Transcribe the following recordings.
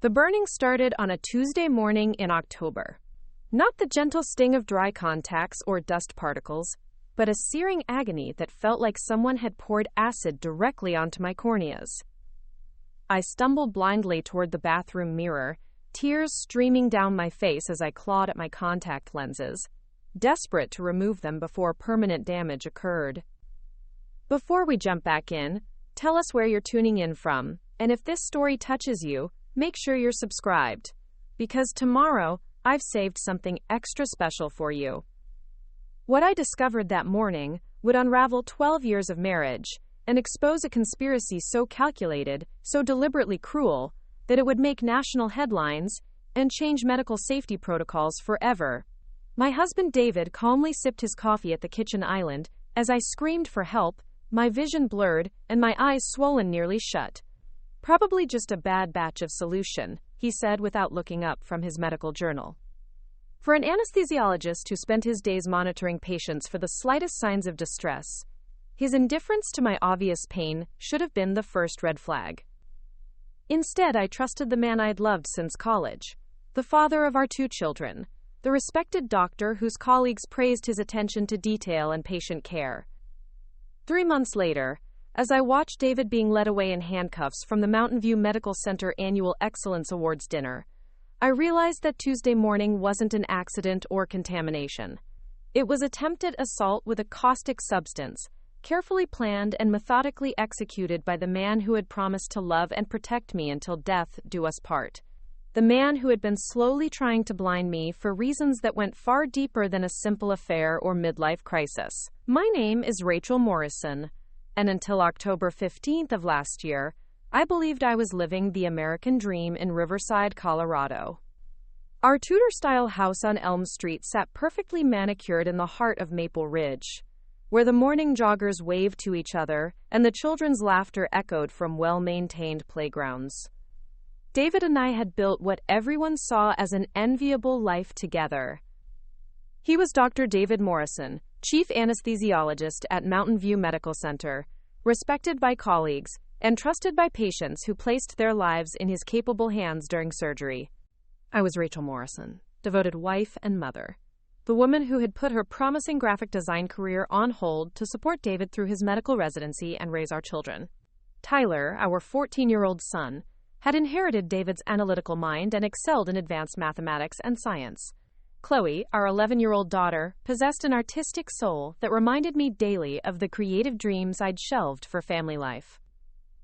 The burning started on a Tuesday morning in October. Not the gentle sting of dry contacts or dust particles, but a searing agony that felt like someone had poured acid directly onto my corneas. I stumbled blindly toward the bathroom mirror, tears streaming down my face as I clawed at my contact lenses, desperate to remove them before permanent damage occurred. Before we jump back in, tell us where you're tuning in from, and if this story touches you, make sure you're subscribed, because tomorrow I've saved something extra special for you. What I discovered that morning would unravel 12 years of marriage and expose a conspiracy so calculated, so deliberately cruel, that it would make national headlines and change medical safety protocols forever. My husband David calmly sipped his coffee at the kitchen island as I screamed for help, my vision blurred and my eyes swollen nearly shut. "Probably just a bad batch of solution," he said without looking up from his medical journal. For an anesthesiologist who spent his days monitoring patients for the slightest signs of distress, his indifference to my obvious pain should have been the first red flag. Instead, I trusted the man I'd loved since college, the father of our 2 children, the respected doctor whose colleagues praised his attention to detail and patient care. 3 months later, as I watched David being led away in handcuffs from the Mountain View Medical Center Annual Excellence Awards dinner, I realized that Tuesday morning wasn't an accident or contamination. It was attempted assault with a caustic substance, carefully planned and methodically executed by the man who had promised to love and protect me until death do us part. The man who had been slowly trying to blind me for reasons that went far deeper than a simple affair or midlife crisis. My name is Rachel Morrison, and until October 15th of last year, I believed I was living the American dream in Riverside, Colorado. Our Tudor-style house on Elm Street sat perfectly manicured in the heart of Maple Ridge, where the morning joggers waved to each other and the children's laughter echoed from well-maintained playgrounds. David and I had built what everyone saw as an enviable life together. He was Dr. David Morrison, chief anesthesiologist at Mountain View Medical Center, respected by colleagues and trusted by patients who placed their lives in his capable hands during surgery. I was Rachel Morrison, devoted wife and mother, the woman who had put her promising graphic design career on hold to support David through his medical residency and raise our children. Tyler, our 14-year-old son, had inherited David's analytical mind and excelled in advanced mathematics and science. Chloe, our 11-year-old daughter, possessed an artistic soul that reminded me daily of the creative dreams I'd shelved for family life.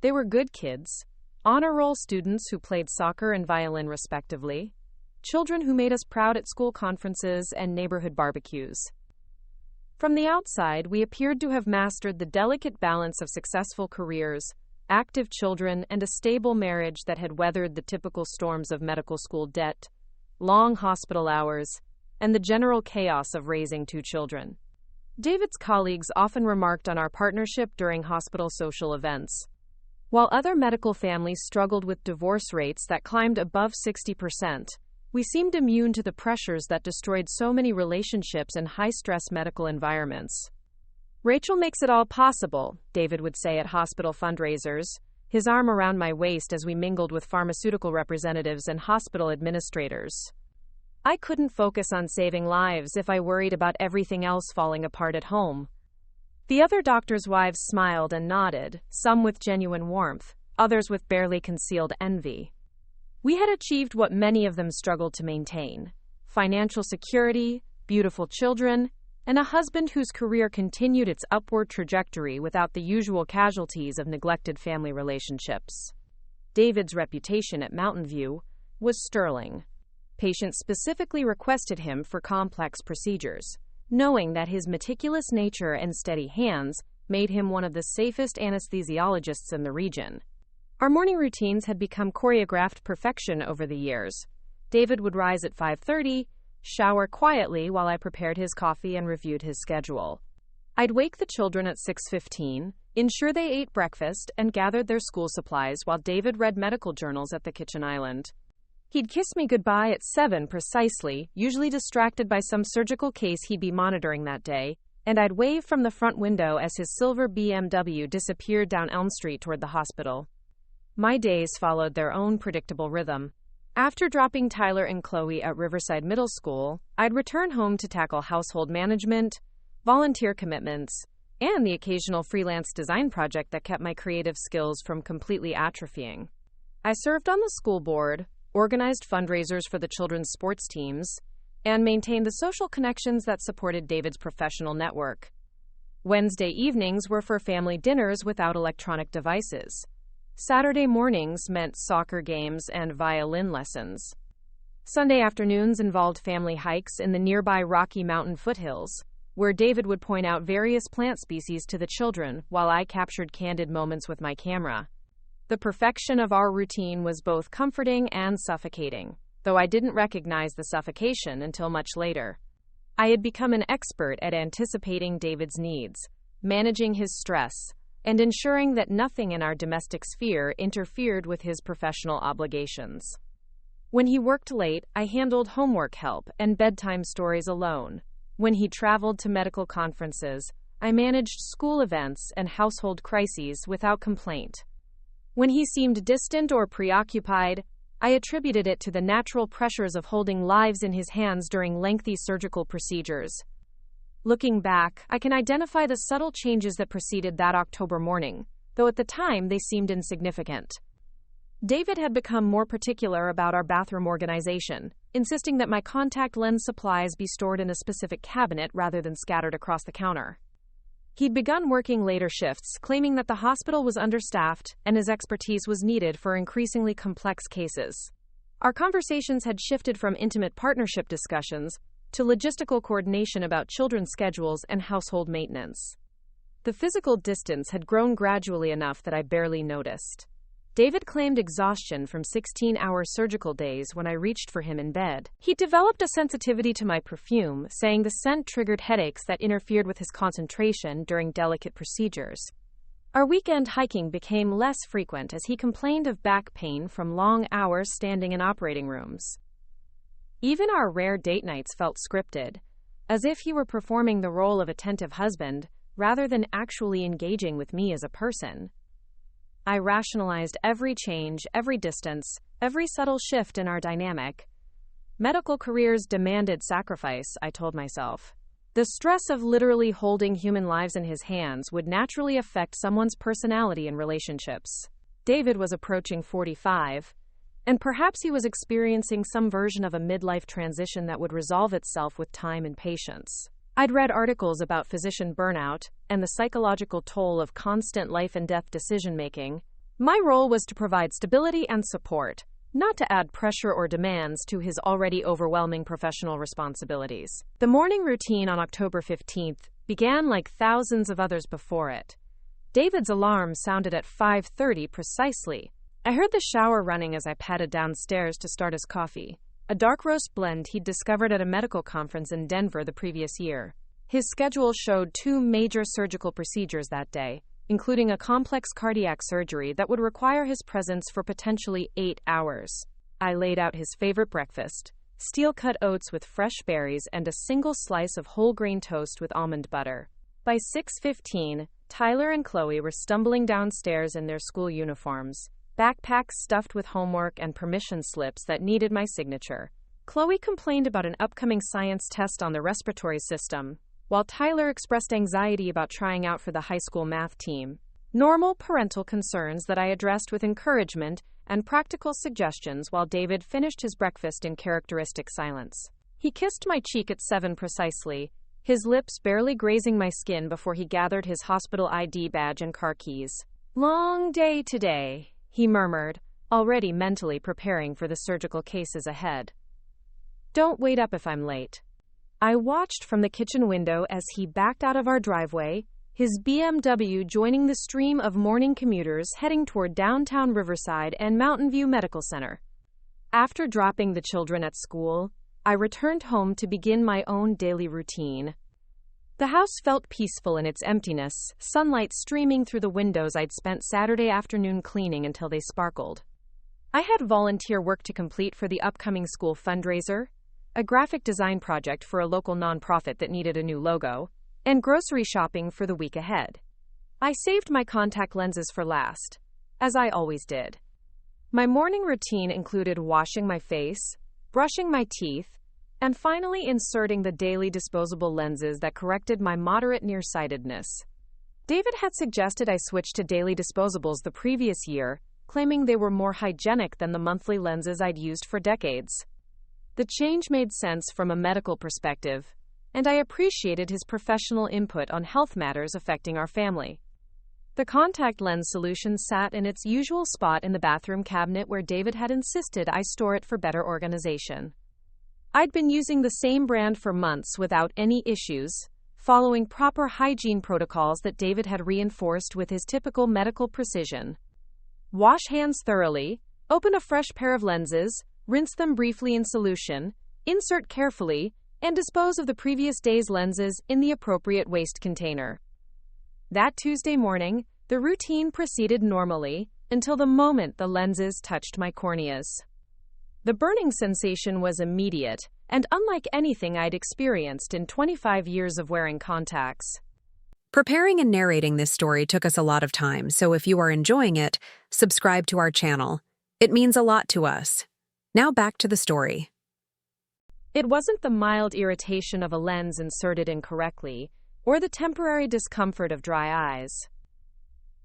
They were good kids, honor roll students who played soccer and violin respectively, children who made us proud at school conferences and neighborhood barbecues. From the outside, we appeared to have mastered the delicate balance of successful careers, active children, and a stable marriage that had weathered the typical storms of medical school debt, long hospital hours, and the general chaos of raising 2 children. David's colleagues often remarked on our partnership during hospital social events. While other medical families struggled with divorce rates that climbed above 60%, we seemed immune to the pressures that destroyed so many relationships in high-stress medical environments. "Rachel makes it all possible," David would say at hospital fundraisers, his arm around my waist as we mingled with pharmaceutical representatives and hospital administrators. I couldn't focus on saving lives if I worried about everything else falling apart at home. The other doctors' wives smiled and nodded, some with genuine warmth, others with barely concealed envy. We had achieved what many of them struggled to maintain: financial security, beautiful children, and a husband whose career continued its upward trajectory without the usual casualties of neglected family relationships. David's reputation at Mountain View was sterling. Patients specifically requested him for complex procedures, knowing that his meticulous nature and steady hands made him one of the safest anesthesiologists in the region. Our morning routines had become choreographed perfection over the years. David would rise at 5:30, shower quietly while I prepared his coffee and reviewed his schedule. I'd wake the children at 6:15, ensure they ate breakfast and gathered their school supplies while David read medical journals at the kitchen island. He'd kiss me goodbye at 7 precisely, usually distracted by some surgical case he'd be monitoring that day, and I'd wave from the front window as his silver BMW disappeared down Elm Street toward the hospital. My days followed their own predictable rhythm. After dropping Tyler and Chloe at Riverside Middle School, I'd return home to tackle household management, volunteer commitments, and the occasional freelance design project that kept my creative skills from completely atrophying. I served on the school board, organized fundraisers for the children's sports teams, and maintained the social connections that supported David's professional network. Wednesday evenings were for family dinners without electronic devices. Saturday mornings meant soccer games and violin lessons. Sunday afternoons involved family hikes in the nearby Rocky Mountain foothills, where David would point out various plant species to the children while I captured candid moments with my camera. The perfection of our routine was both comforting and suffocating, though I didn't recognize the suffocation until much later. I had become an expert at anticipating David's needs, managing his stress, and ensuring that nothing in our domestic sphere interfered with his professional obligations. When he worked late, I handled homework help and bedtime stories alone. When he traveled to medical conferences, I managed school events and household crises without complaint. When he seemed distant or preoccupied, I attributed it to the natural pressures of holding lives in his hands during lengthy surgical procedures. Looking back, I can identify the subtle changes that preceded that October morning, though at the time they seemed insignificant. David had become more particular about our bathroom organization, insisting that my contact lens supplies be stored in a specific cabinet rather than scattered across the counter. He'd begun working later shifts, claiming that the hospital was understaffed and his expertise was needed for increasingly complex cases. Our conversations had shifted from intimate partnership discussions to logistical coordination about children's schedules and household maintenance. The physical distance had grown gradually enough that I barely noticed. David claimed exhaustion from 16-hour surgical days when I reached for him in bed. He developed a sensitivity to my perfume, saying the scent triggered headaches that interfered with his concentration during delicate procedures. Our weekend hiking became less frequent as he complained of back pain from long hours standing in operating rooms. Even our rare date nights felt scripted, as if he were performing the role of attentive husband rather than actually engaging with me as a person. I rationalized every change, every distance, every subtle shift in our dynamic. Medical careers demanded sacrifice, I told myself. The stress of literally holding human lives in his hands would naturally affect someone's personality and relationships. David was approaching 45, and perhaps he was experiencing some version of a midlife transition that would resolve itself with time and patience. I'd read articles about physician burnout and the psychological toll of constant life and death decision-making. My role was to provide stability and support, not to add pressure or demands to his already overwhelming professional responsibilities. The morning routine on October 15th began like thousands of others before it. David's alarm sounded at 5:30 precisely. I heard the shower running as I padded downstairs to start his coffee, a dark roast blend he'd discovered at a medical conference in Denver the previous year. His schedule showed 2 major surgical procedures that day, including a complex cardiac surgery that would require his presence for potentially 8 hours. I laid out his favorite breakfast, steel-cut oats with fresh berries and a single slice of whole grain toast with almond butter. By 6:15, Tyler and Chloe were stumbling downstairs in their school uniforms, backpacks stuffed with homework and permission slips that needed my signature. Chloe complained about an upcoming science test on the respiratory system, while Tyler expressed anxiety about trying out for the high school math team. Normal parental concerns that I addressed with encouragement and practical suggestions while David finished his breakfast in characteristic silence. He kissed my cheek at 7 precisely, his lips barely grazing my skin before he gathered his hospital ID badge and car keys. "Long day today," he murmured, already mentally preparing for the surgical cases ahead. "Don't wait up if I'm late." I watched from the kitchen window as he backed out of our driveway, his BMW joining the stream of morning commuters heading toward downtown Riverside and Mountain View Medical Center. After dropping the children at school, I returned home to begin my own daily routine. The house felt peaceful in its emptiness, sunlight streaming through the windows I'd spent Saturday afternoon cleaning until they sparkled. I had volunteer work to complete for the upcoming school fundraiser, a graphic design project for a local nonprofit that needed a new logo, and grocery shopping for the week ahead. I saved my contact lenses for last, as I always did. My morning routine included washing my face, brushing my teeth, and finally inserting the daily disposable lenses that corrected my moderate nearsightedness. David had suggested I switch to daily disposables the previous year, claiming they were more hygienic than the monthly lenses I'd used for decades. The change made sense from a medical perspective, and I appreciated his professional input on health matters affecting our family. The contact lens solution sat in its usual spot in the bathroom cabinet where David had insisted I store it for better organization. I'd been using the same brand for months without any issues, following proper hygiene protocols that David had reinforced with his typical medical precision. Wash hands thoroughly, open a fresh pair of lenses, rinse them briefly in solution, insert carefully, and dispose of the previous day's lenses in the appropriate waste container. That Tuesday morning, the routine proceeded normally until the moment the lenses touched my corneas. The burning sensation was immediate and unlike anything I'd experienced in 25 years of wearing contacts. Preparing and narrating this story took us a lot of time, so if you are enjoying it, subscribe to our channel. It means a lot to us. Now back to the story. It wasn't the mild irritation of a lens inserted incorrectly, or the temporary discomfort of dry eyes.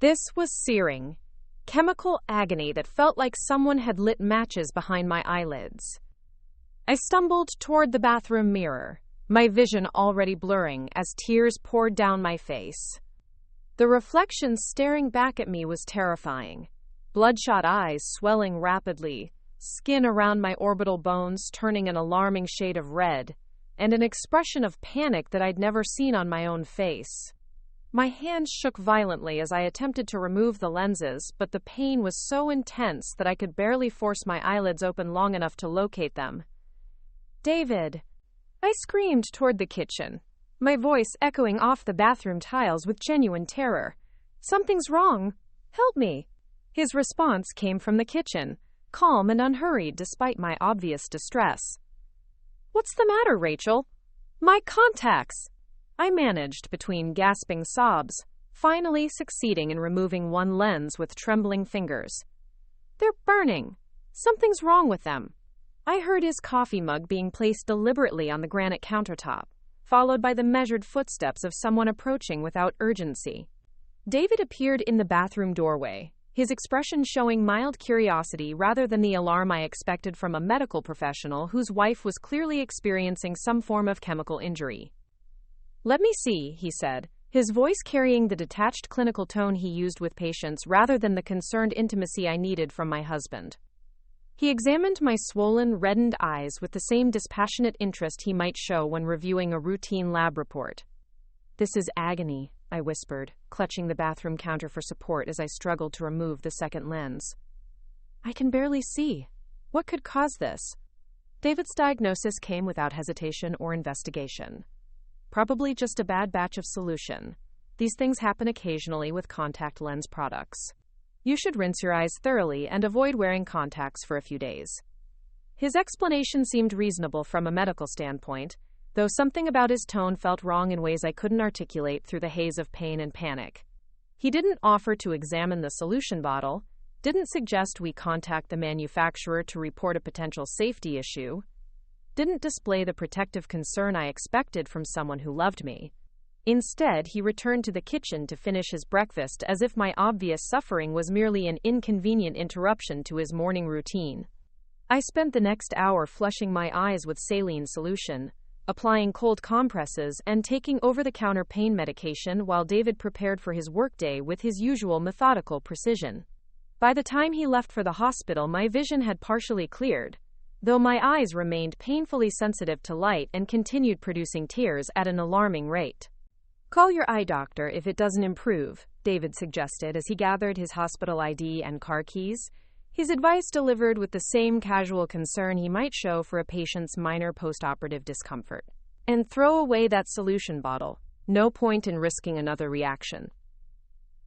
This was searing, chemical agony that felt like someone had lit matches behind my eyelids. I stumbled toward the bathroom mirror, my vision already blurring as tears poured down my face. The reflection staring back at me was terrifying. Bloodshot eyes swelling rapidly, skin around my orbital bones turning an alarming shade of red, and an expression of panic that I'd never seen on my own face. My hands shook violently as I attempted to remove the lenses, but the pain was so intense that I could barely force my eyelids open long enough to locate them. "David!" I screamed toward the kitchen, my voice echoing off the bathroom tiles with genuine terror. "Something's wrong. Help me!" His response came from the kitchen, calm and unhurried despite my obvious distress. "What's the matter, Rachel?" "My contacts!" I managed between gasping sobs, finally succeeding in removing one lens with trembling fingers. "They're burning. Something's wrong with them." I heard his coffee mug being placed deliberately on the granite countertop, followed by the measured footsteps of someone approaching without urgency. David appeared in the bathroom doorway, his expression showing mild curiosity rather than the alarm I expected from a medical professional whose wife was clearly experiencing some form of chemical injury. "Let me see," he said, his voice carrying the detached clinical tone he used with patients rather than the concerned intimacy I needed from my husband. He examined my swollen, reddened eyes with the same dispassionate interest he might show when reviewing a routine lab report. "This is agony," I whispered, clutching the bathroom counter for support as I struggled to remove the second lens. "I can barely see. What could cause this?" David's diagnosis came without hesitation or investigation. "Probably just a bad batch of solution. These things happen occasionally with contact lens products. You should rinse your eyes thoroughly and avoid wearing contacts for a few days." His explanation seemed reasonable from a medical standpoint, though something about his tone felt wrong in ways I couldn't articulate through the haze of pain and panic. He didn't offer to examine the solution bottle, didn't suggest we contact the manufacturer to report a potential safety issue, didn't display the protective concern I expected from someone who loved me. Instead, he returned to the kitchen to finish his breakfast as if my obvious suffering was merely an inconvenient interruption to his morning routine. I spent the next hour flushing my eyes with saline solution, applying cold compresses, and taking over-the-counter pain medication while David prepared for his workday with his usual methodical precision. By the time he left for the hospital, my vision had partially cleared, though my eyes remained painfully sensitive to light and continued producing tears at an alarming rate. "Call your eye doctor if it doesn't improve," David suggested as he gathered his hospital ID and car keys, his advice delivered with the same casual concern he might show for a patient's minor post-operative discomfort. "And throw away that solution bottle. No point in risking another reaction."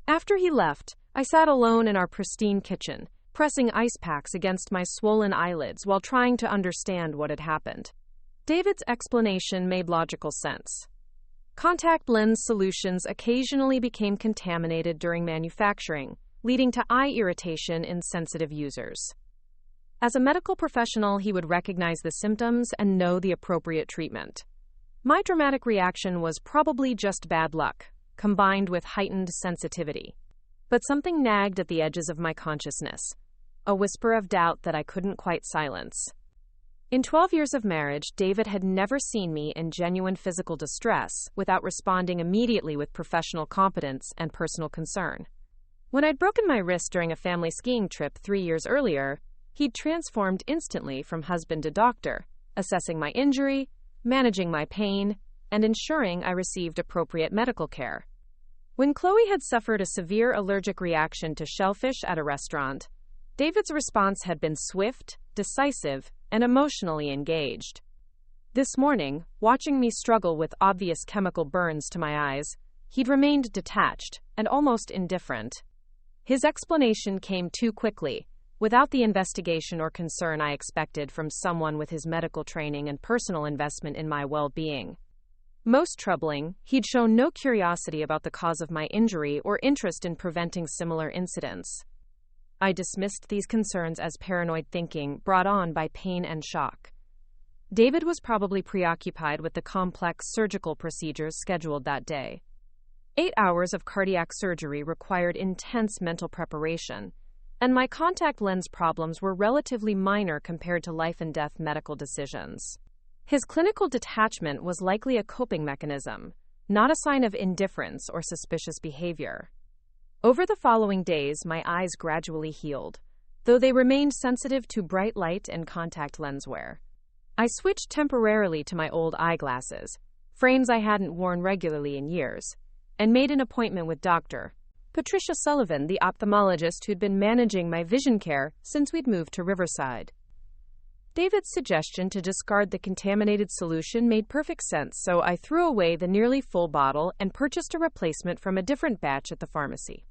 After he left, I sat alone in our pristine kitchen, pressing ice packs against my swollen eyelids while trying to understand what had happened. David's explanation made logical sense. Contact lens solutions occasionally became contaminated during manufacturing, leading to eye irritation in sensitive users. As a medical professional, he would recognize the symptoms and know the appropriate treatment. My dramatic reaction was probably just bad luck, combined with heightened sensitivity. But something nagged at the edges of my consciousness, a whisper of doubt that I couldn't quite silence. In 12 years of marriage, David had never seen me in genuine physical distress without responding immediately with professional competence and personal concern. When I'd broken my wrist during a family skiing trip 3 years earlier, he'd transformed instantly from husband to doctor, assessing my injury, managing my pain, and ensuring I received appropriate medical care. When Chloe had suffered a severe allergic reaction to shellfish at a restaurant, David's response had been swift, decisive, and emotionally engaged. This morning, watching me struggle with obvious chemical burns to my eyes, he'd remained detached and almost indifferent. His explanation came too quickly, without the investigation or concern I expected from someone with his medical training and personal investment in my well-being. Most troubling, he'd shown no curiosity about the cause of my injury or interest in preventing similar incidents. I dismissed these concerns as paranoid thinking brought on by pain and shock. David was probably preoccupied with the complex surgical procedures scheduled that day. 8 hours of cardiac surgery required intense mental preparation, and my contact lens problems were relatively minor compared to life-and-death medical decisions. His clinical detachment was likely a coping mechanism, not a sign of indifference or suspicious behavior. Over the following days, my eyes gradually healed, though they remained sensitive to bright light and contact lens wear. I switched temporarily to my old eyeglasses, frames I hadn't worn regularly in years, and made an appointment with Dr. Patricia Sullivan, the ophthalmologist who'd been managing my vision care since we'd moved to Riverside. David's suggestion to discard the contaminated solution made perfect sense, so I threw away the nearly full bottle and purchased a replacement from a different batch at the pharmacy.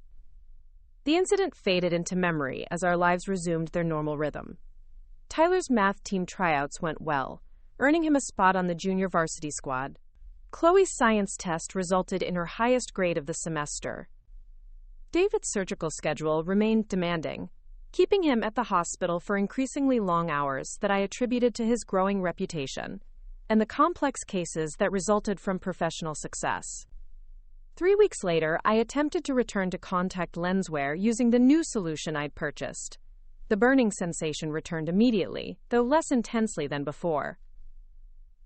The incident faded into memory as our lives resumed their normal rhythm. Tyler's math team tryouts went well, earning him a spot on the junior varsity squad. Chloe's science test resulted in her highest grade of the semester. David's surgical schedule remained demanding, keeping him at the hospital for increasingly long hours that I attributed to his growing reputation and the complex cases that resulted from professional success. 3 weeks later, I attempted to return to contact lens wear using the new solution I'd purchased. The burning sensation returned immediately, though less intensely than before.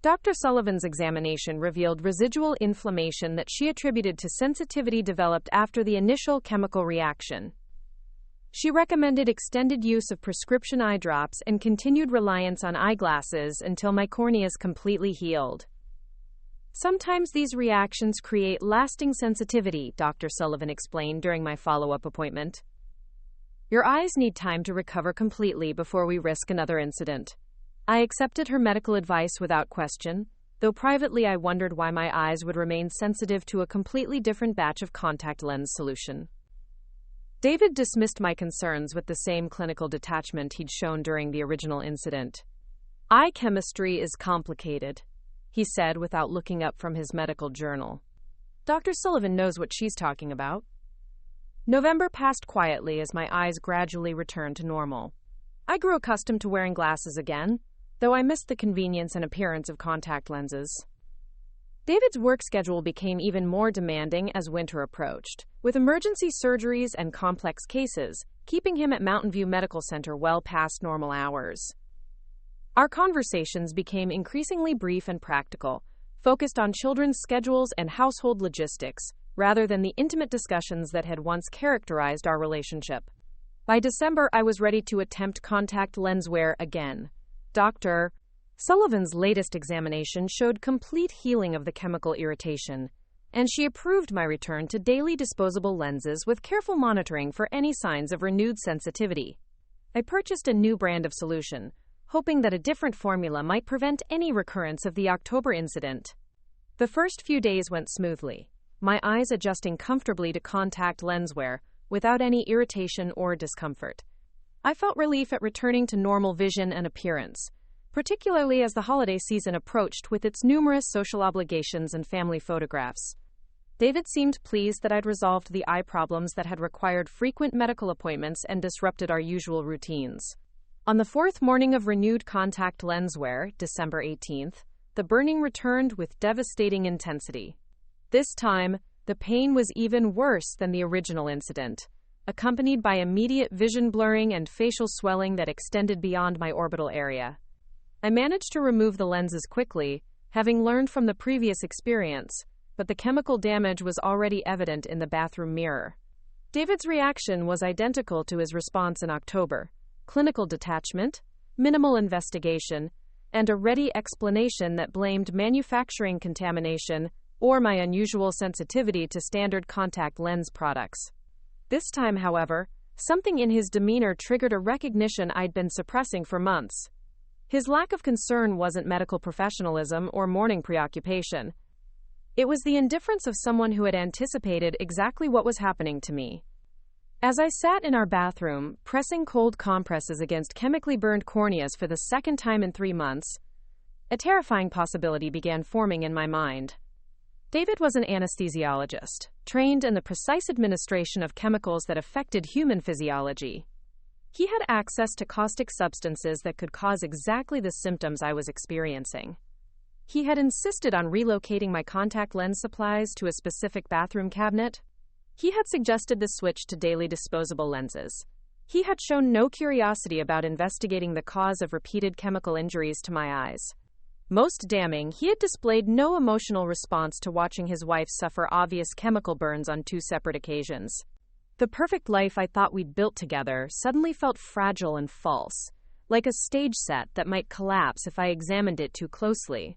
Dr. Sullivan's examination revealed residual inflammation that she attributed to sensitivity developed after the initial chemical reaction. She recommended extended use of prescription eye drops and continued reliance on eyeglasses until my corneas completely healed. Sometimes these reactions create lasting sensitivity, Dr. Sullivan explained during my follow-up appointment. Your eyes need time to recover completely before we risk another incident. I accepted her medical advice without question, though privately I wondered why my eyes would remain sensitive to a completely different batch of contact lens solution. David dismissed my concerns with the same clinical detachment he'd shown during the original incident. Eye chemistry is complicated, he said without looking up from his medical journal. Dr. Sullivan knows what she's talking about. November passed quietly as my eyes gradually returned to normal. I grew accustomed to wearing glasses again, though I missed the convenience and appearance of contact lenses. David's work schedule became even more demanding as winter approached, with emergency surgeries and complex cases, keeping him at Mountain View Medical Center well past normal hours. Our conversations became increasingly brief and practical, focused on children's schedules and household logistics, rather than the intimate discussions that had once characterized our relationship. By December, I was ready to attempt contact lens wear again. Dr. Sullivan's latest examination showed complete healing of the chemical irritation, and she approved my return to daily disposable lenses with careful monitoring for any signs of renewed sensitivity. I purchased a new brand of solution, hoping that a different formula might prevent any recurrence of the October incident. The first few days went smoothly, my eyes adjusting comfortably to contact lens wear without any irritation or discomfort. I felt relief at returning to normal vision and appearance, particularly as the holiday season approached with its numerous social obligations and family photographs. David seemed pleased that I'd resolved the eye problems that had required frequent medical appointments and disrupted our usual routines. On the fourth morning of renewed contact lens wear, December 18th, the burning returned with devastating intensity. This time, the pain was even worse than the original incident, accompanied by immediate vision blurring and facial swelling that extended beyond my orbital area. I managed to remove the lenses quickly, having learned from the previous experience, but the chemical damage was already evident in the bathroom mirror. David's reaction was identical to his response in October: clinical detachment, minimal investigation, and a ready explanation that blamed manufacturing contamination or my unusual sensitivity to standard contact lens products. This time, however, something in his demeanor triggered a recognition I'd been suppressing for months. His lack of concern wasn't medical professionalism or morning preoccupation. It was the indifference of someone who had anticipated exactly what was happening to me. As I sat in our bathroom, pressing cold compresses against chemically burned corneas for the second time in 3 months, a terrifying possibility began forming in my mind. David was an anesthesiologist, trained in the precise administration of chemicals that affected human physiology. He had access to caustic substances that could cause exactly the symptoms I was experiencing. He had insisted on relocating my contact lens supplies to a specific bathroom cabinet. He had suggested the switch to daily disposable lenses. He had shown no curiosity about investigating the cause of repeated chemical injuries to my eyes. Most damning, he had displayed no emotional response to watching his wife suffer obvious chemical burns on 2 separate occasions. The perfect life I thought we'd built together suddenly felt fragile and false, like a stage set that might collapse if I examined it too closely.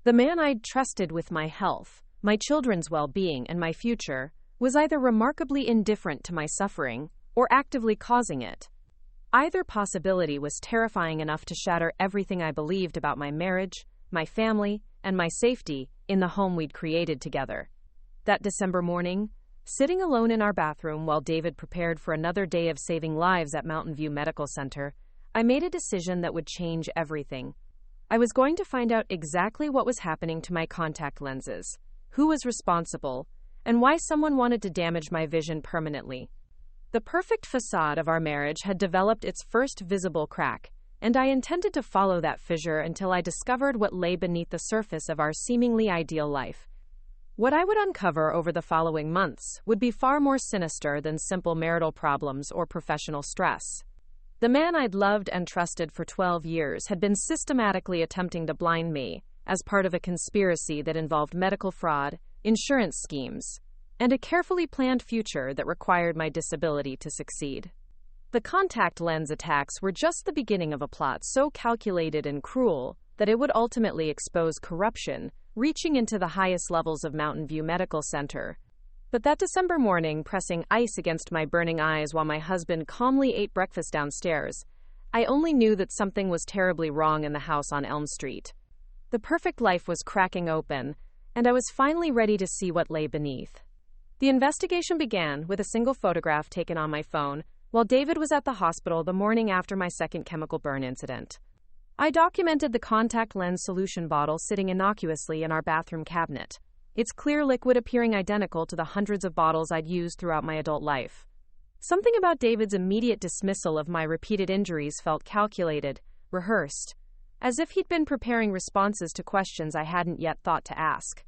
The man I'd trusted with my health, my children's well-being, and my future was either remarkably indifferent to my suffering or actively causing it. Either possibility was terrifying enough to shatter everything I believed about my marriage, my family, and my safety in the home we'd created together. That December morning, sitting alone in our bathroom while David prepared for another day of saving lives at Mountain View Medical Center, I made a decision that would change everything. I was going to find out exactly what was happening to my contact lenses, who was responsible, and why someone wanted to damage my vision permanently. The perfect facade of our marriage had developed its first visible crack, and I intended to follow that fissure until I discovered what lay beneath the surface of our seemingly ideal life. What I would uncover over the following months would be far more sinister than simple marital problems or professional stress. The man I'd loved and trusted for 12 years had been systematically attempting to blind me as part of a conspiracy that involved medical fraud, insurance schemes, and a carefully planned future that required my disability to succeed. The contact lens attacks were just the beginning of a plot so calculated and cruel that it would ultimately expose corruption, reaching into the highest levels of Mountain View Medical Center. But that December morning, pressing ice against my burning eyes while my husband calmly ate breakfast downstairs, I only knew that something was terribly wrong in the house on Elm Street. The perfect life was cracking open, and I was finally ready to see what lay beneath. The investigation began with a single photograph taken on my phone while David was at the hospital the morning after my second chemical burn incident. I documented the contact lens solution bottle sitting innocuously in our bathroom cabinet, its clear liquid appearing identical to the hundreds of bottles I'd used throughout my adult life. Something about David's immediate dismissal of my repeated injuries felt calculated, rehearsed, as if he'd been preparing responses to questions I hadn't yet thought to ask.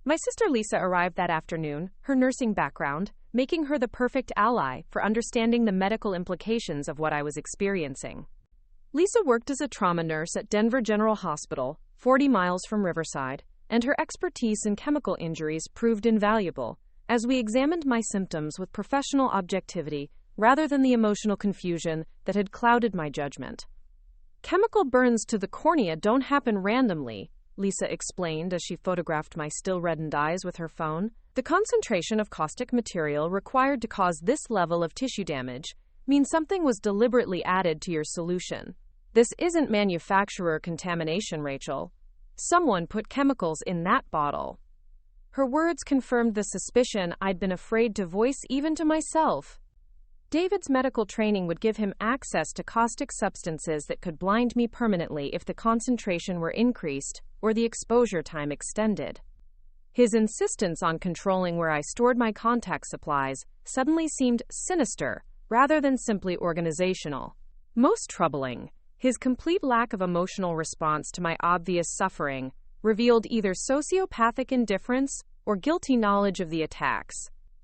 My sister Lisa arrived that afternoon, her nursing background making her the perfect ally for understanding the medical implications of what I was experiencing. Lisa worked as a trauma nurse at Denver General Hospital, 40 miles from Riverside, and her expertise in chemical injuries proved invaluable as we examined my symptoms with professional objectivity rather than the emotional confusion that had clouded my judgment. Chemical burns to the cornea don't happen randomly, Lisa explained as she photographed my still-reddened eyes with her phone. The concentration of caustic material required to cause this level of tissue damage means something was deliberately added to your solution. This isn't manufacturer contamination, Rachel. Someone put chemicals in that bottle. Her words confirmed the suspicion I'd been afraid to voice even to myself. David's medical training would give him access to caustic substances that could blind me permanently if the concentration were increased or the exposure time extended. His insistence on controlling where I stored my contact supplies suddenly seemed sinister rather than simply organizational. Most troubling, his complete lack of emotional response to my obvious suffering revealed either sociopathic indifference or guilty knowledge of the attacks.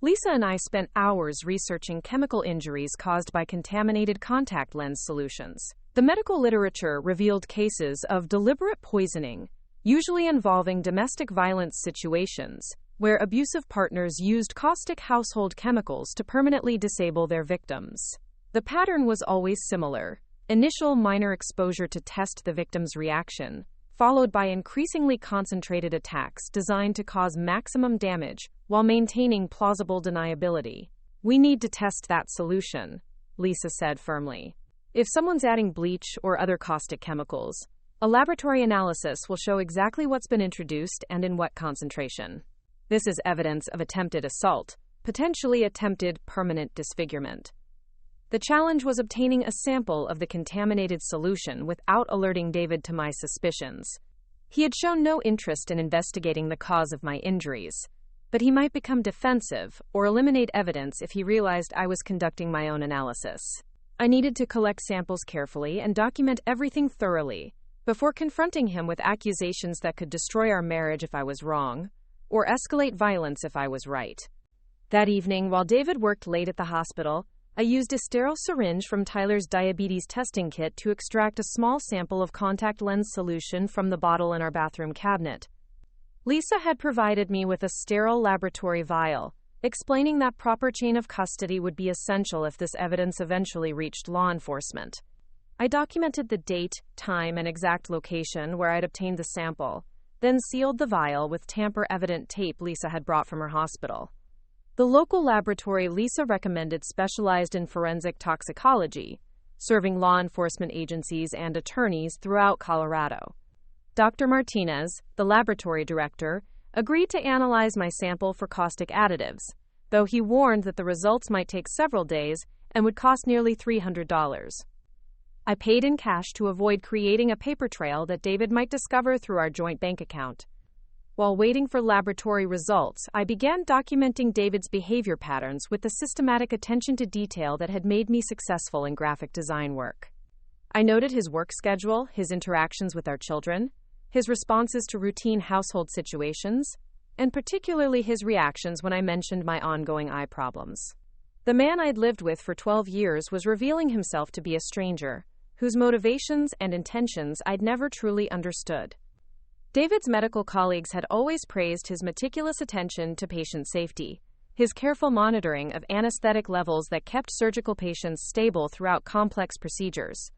Lisa and I spent hours researching chemical injuries caused by contaminated contact lens solutions. The medical literature revealed cases of deliberate poisoning, usually involving domestic violence situations, where abusive partners used caustic household chemicals to permanently disable their victims. The pattern was always similar: initial minor exposure to test the victim's reaction, followed by increasingly concentrated attacks designed to cause maximum damage while maintaining plausible deniability. "We need to test that solution," Lisa said firmly. "If someone's adding bleach or other caustic chemicals, a laboratory analysis will show exactly what's been introduced and in what concentration. This is evidence of attempted assault, potentially attempted permanent disfigurement." The challenge was obtaining a sample of the contaminated solution without alerting David to my suspicions. He had shown no interest in investigating the cause of my injuries, but he might become defensive or eliminate evidence if he realized I was conducting my own analysis. I needed to collect samples carefully and document everything thoroughly before confronting him with accusations that could destroy our marriage if I was wrong, or escalate violence if I was right. That evening, while David worked late at the hospital, I used a sterile syringe from Tyler's diabetes testing kit to extract a small sample of contact lens solution from the bottle in our bathroom cabinet. Lisa had provided me with a sterile laboratory vial, explaining that proper chain of custody would be essential if this evidence eventually reached law enforcement. I documented the date, time, and exact location where I'd obtained the sample, then sealed the vial with tamper-evident tape Lisa had brought from her hospital. The local laboratory Lisa recommended specialized in forensic toxicology, serving law enforcement agencies and attorneys throughout Colorado. Dr. Martinez, the laboratory director, agreed to analyze my sample for caustic additives, though he warned that the results might take several days and would cost nearly $300. I paid in cash to avoid creating a paper trail that David might discover through our joint bank account. While waiting for laboratory results, I began documenting David's behavior patterns with the systematic attention to detail that had made me successful in graphic design work. I noted his work schedule, his interactions with our children, his responses to routine household situations, and particularly his reactions when I mentioned my ongoing eye problems. The man I'd lived with for 12 years was revealing himself to be a stranger, whose motivations and intentions I'd never truly understood. David's medical colleagues had always praised his meticulous attention to patient safety, his careful monitoring of anesthetic levels that kept surgical patients stable throughout complex procedures.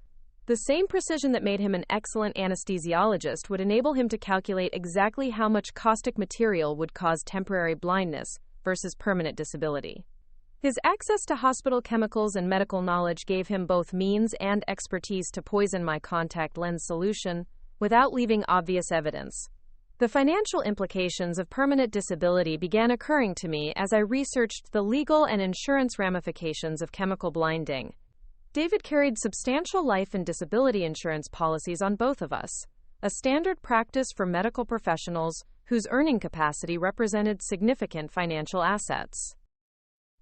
The same precision that made him an excellent anesthesiologist would enable him to calculate exactly how much caustic material would cause temporary blindness versus permanent disability. His access to hospital chemicals and medical knowledge gave him both means and expertise to poison my contact lens solution without leaving obvious evidence. The financial implications of permanent disability began occurring to me as I researched the legal and insurance ramifications of chemical blinding. David carried substantial life and disability insurance policies on both of us, a standard practice for medical professionals whose earning capacity represented significant financial assets.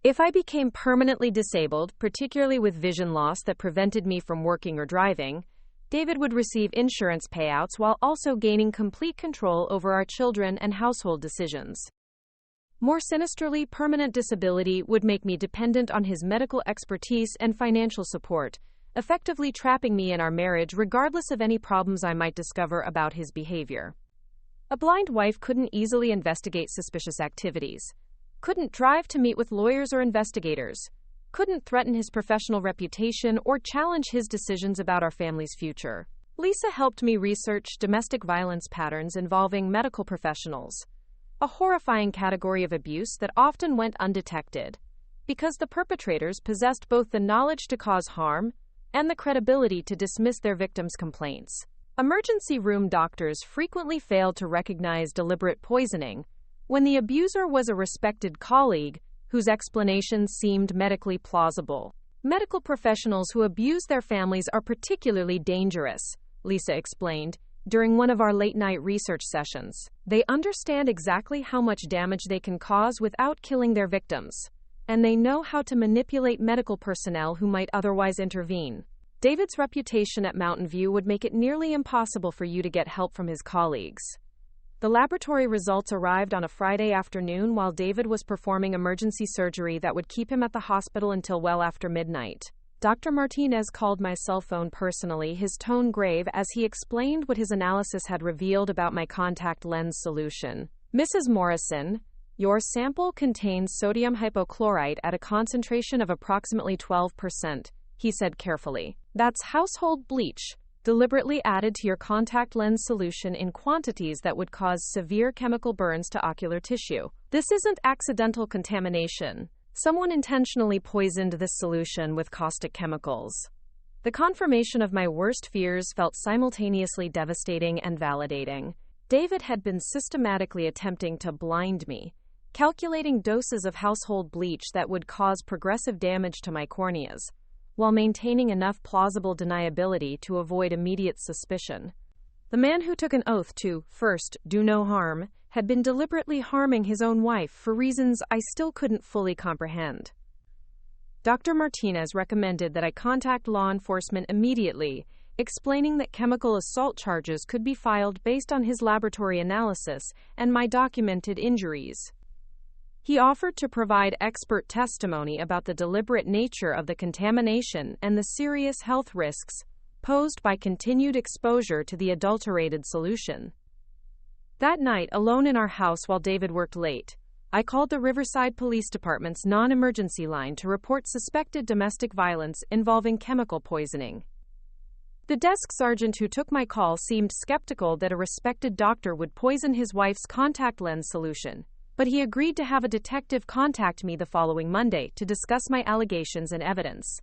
If I became permanently disabled, particularly with vision loss that prevented me from working or driving, David would receive insurance payouts while also gaining complete control over our children and household decisions. More sinisterly, permanent disability would make me dependent on his medical expertise and financial support, effectively trapping me in our marriage regardless of any problems I might discover about his behavior. A blind wife couldn't easily investigate suspicious activities, couldn't drive to meet with lawyers or investigators, couldn't threaten his professional reputation or challenge his decisions about our family's future. Lisa helped me research domestic violence patterns involving medical professionals, a horrifying category of abuse that often went undetected, because the perpetrators possessed both the knowledge to cause harm and the credibility to dismiss their victims' complaints. Emergency room doctors frequently failed to recognize deliberate poisoning when the abuser was a respected colleague whose explanations seemed medically plausible. Medical professionals who abuse their families are particularly dangerous, Lisa explained, during one of our late-night research sessions. They understand exactly how much damage they can cause without killing their victims, and they know how to manipulate medical personnel who might otherwise intervene. David's reputation at Mountain View would make it nearly impossible for you to get help from his colleagues. The laboratory results arrived on a Friday afternoon while David was performing emergency surgery that would keep him at the hospital until well after midnight. Dr. Martinez called my cell phone personally, his tone grave as he explained what his analysis had revealed about my contact lens solution. "Mrs. Morrison, your sample contains sodium hypochlorite at a concentration of approximately 12%, he said carefully. That's household bleach, deliberately added to your contact lens solution in quantities that would cause severe chemical burns to ocular tissue. This isn't accidental contamination. Someone intentionally poisoned this solution with caustic chemicals." The confirmation of my worst fears felt simultaneously devastating and validating. David had been systematically attempting to blind me, calculating doses of household bleach that would cause progressive damage to my corneas, while maintaining enough plausible deniability to avoid immediate suspicion. The man who took an oath to, first, do no harm, had been deliberately harming his own wife for reasons I still couldn't fully comprehend. Dr. Martinez recommended that I contact law enforcement immediately, explaining that chemical assault charges could be filed based on his laboratory analysis and my documented injuries. He offered to provide expert testimony about the deliberate nature of the contamination and the serious health risks posed by continued exposure to the adulterated solution. That night, alone in our house while David worked late, I called the Riverside Police Department's non-emergency line to report suspected domestic violence involving chemical poisoning. The desk sergeant who took my call seemed skeptical that a respected doctor would poison his wife's contact lens solution, but he agreed to have a detective contact me the following Monday to discuss my allegations and evidence.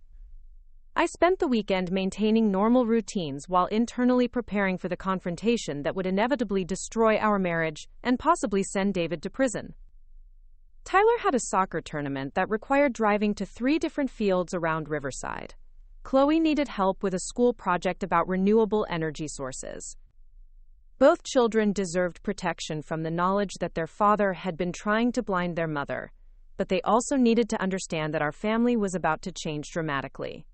I spent the weekend maintaining normal routines while internally preparing for the confrontation that would inevitably destroy our marriage and possibly send David to prison. Tyler had a soccer tournament that required driving to 3 different fields around Riverside. Chloe needed help with a school project about renewable energy sources. Both children deserved protection from the knowledge that their father had been trying to blind their mother, but they also needed to understand that our family was about to change dramatically.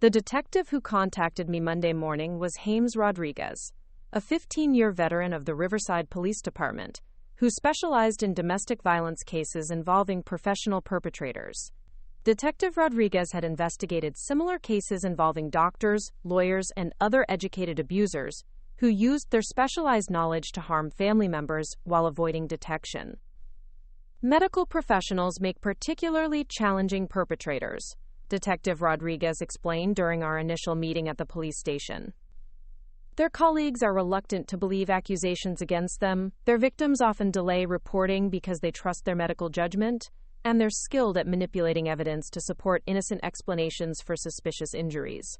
The detective who contacted me Monday morning was James Rodriguez, a 15-year veteran of the Riverside Police Department, who specialized in domestic violence cases involving professional perpetrators. Detective Rodriguez had investigated similar cases involving doctors, lawyers, and other educated abusers who used their specialized knowledge to harm family members while avoiding detection. Medical professionals make particularly challenging perpetrators, Detective Rodriguez explained during our initial meeting at the police station. Their colleagues are reluctant to believe accusations against them, their victims often delay reporting because they trust their medical judgment, and they're skilled at manipulating evidence to support innocent explanations for suspicious injuries.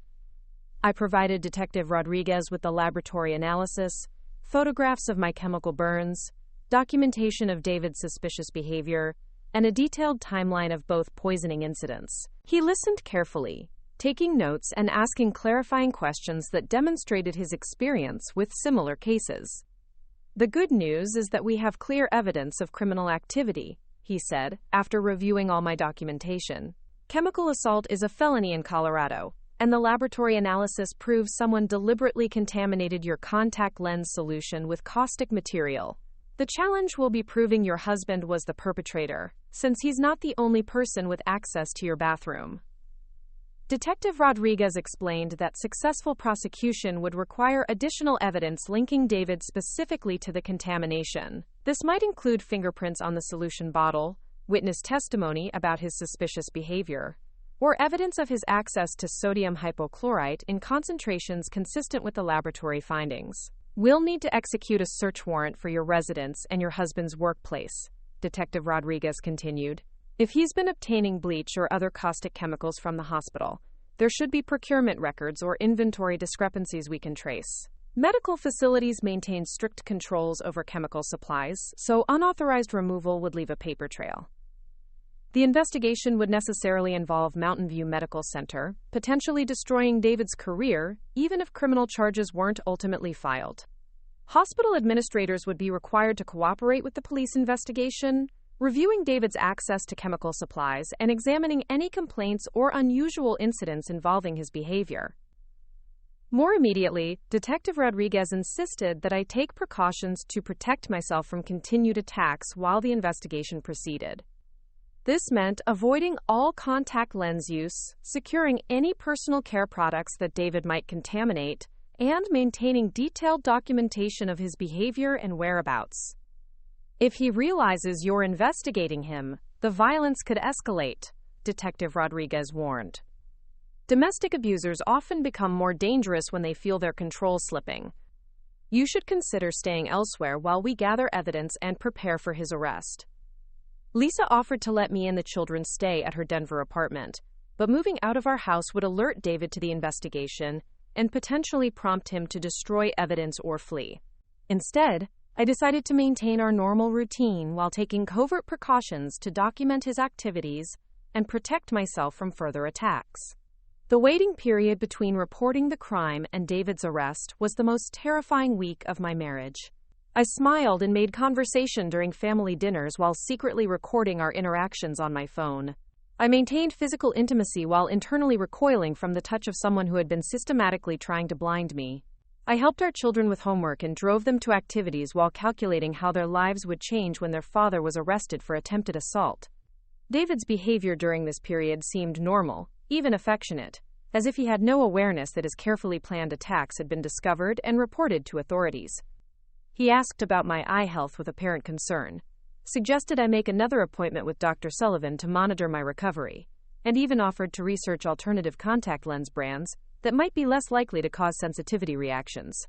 I provided Detective Rodriguez with the laboratory analysis, photographs of my chemical burns, documentation of David's suspicious behavior, and a detailed timeline of both poisoning incidents. He listened carefully, taking notes and asking clarifying questions that demonstrated his experience with similar cases. "The good news is that we have clear evidence of criminal activity," he said, after reviewing all my documentation. "Chemical assault is a felony in Colorado, and the laboratory analysis proves someone deliberately contaminated your contact lens solution with caustic material. The challenge will be proving your husband was the perpetrator, since he's not the only person with access to your bathroom." Detective Rodriguez explained that successful prosecution would require additional evidence linking David specifically to the contamination. This might include fingerprints on the solution bottle, witness testimony about his suspicious behavior, or evidence of his access to sodium hypochlorite in concentrations consistent with the laboratory findings. "We'll need to execute a search warrant for your residence and your husband's workplace," Detective Rodriguez continued. "If he's been obtaining bleach or other caustic chemicals from the hospital, there should be procurement records or inventory discrepancies we can trace. Medical facilities maintain strict controls over chemical supplies, so unauthorized removal would leave a paper trail." The investigation would necessarily involve Mountain View Medical Center, potentially destroying David's career, even if criminal charges weren't ultimately filed. Hospital administrators would be required to cooperate with the police investigation, reviewing David's access to chemical supplies and examining any complaints or unusual incidents involving his behavior. More immediately, Detective Rodriguez insisted that I take precautions to protect myself from continued attacks while the investigation proceeded. This meant avoiding all contact lens use, securing any personal care products that David might contaminate, and maintaining detailed documentation of his behavior and whereabouts. If he realizes you're investigating him, the violence could escalate, Detective Rodriguez warned. Domestic abusers often become more dangerous when they feel their control slipping. You should consider staying elsewhere while we gather evidence and prepare for his arrest. Lisa offered to let me and the children stay at her Denver apartment, but moving out of our house would alert David to the investigation and potentially prompt him to destroy evidence or flee. Instead, I decided to maintain our normal routine while taking covert precautions to document his activities and protect myself from further attacks. The waiting period between reporting the crime and David's arrest was the most terrifying week of my marriage. I smiled and made conversation during family dinners while secretly recording our interactions on my phone. I maintained physical intimacy while internally recoiling from the touch of someone who had been systematically trying to blind me. I helped our children with homework and drove them to activities while calculating how their lives would change when their father was arrested for attempted assault. David's behavior during this period seemed normal, even affectionate, as if he had no awareness that his carefully planned attacks had been discovered and reported to authorities. He asked about my eye health with apparent concern, suggested I make another appointment with Dr. Sullivan to monitor my recovery, and even offered to research alternative contact lens brands that might be less likely to cause sensitivity reactions.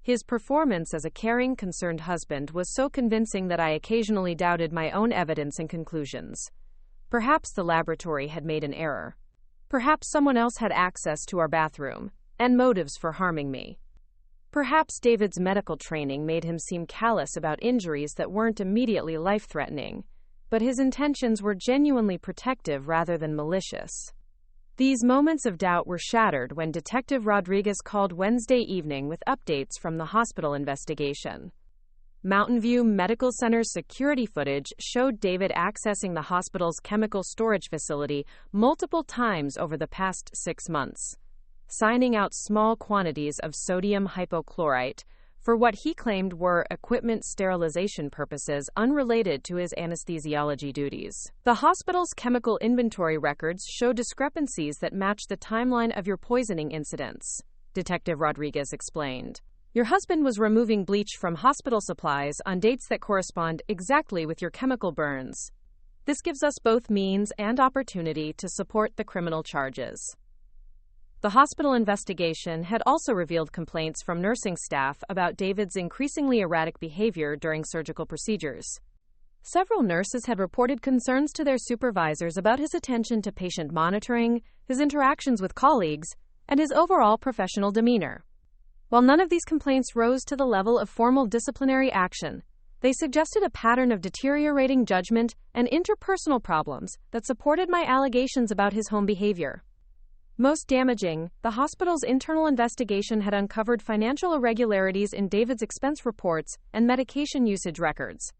His performance as a caring, concerned husband was so convincing that I occasionally doubted my own evidence and conclusions. Perhaps the laboratory had made an error. Perhaps someone else had access to our bathroom and motives for harming me. Perhaps David's medical training made him seem callous about injuries that weren't immediately life-threatening, but his intentions were genuinely protective rather than malicious. These moments of doubt were shattered when Detective Rodriguez called Wednesday evening with updates from the hospital investigation. Mountain View Medical Center's security footage showed David accessing the hospital's chemical storage facility multiple times over the past 6 months, signing out small quantities of sodium hypochlorite for what he claimed were equipment sterilization purposes unrelated to his anesthesiology duties. The hospital's chemical inventory records show discrepancies that match the timeline of your poisoning incidents, Detective Rodriguez explained. Your husband was removing bleach from hospital supplies on dates that correspond exactly with your chemical burns. This gives us both means and opportunity to support the criminal charges. The hospital investigation had also revealed complaints from nursing staff about David's increasingly erratic behavior during surgical procedures. Several nurses had reported concerns to their supervisors about his attention to patient monitoring, his interactions with colleagues, and his overall professional demeanor. While none of these complaints rose to the level of formal disciplinary action, they suggested a pattern of deteriorating judgment and interpersonal problems that supported my allegations about his home behavior. Most damaging, the hospital's internal investigation had uncovered financial irregularities in David's expense reports and medication usage records.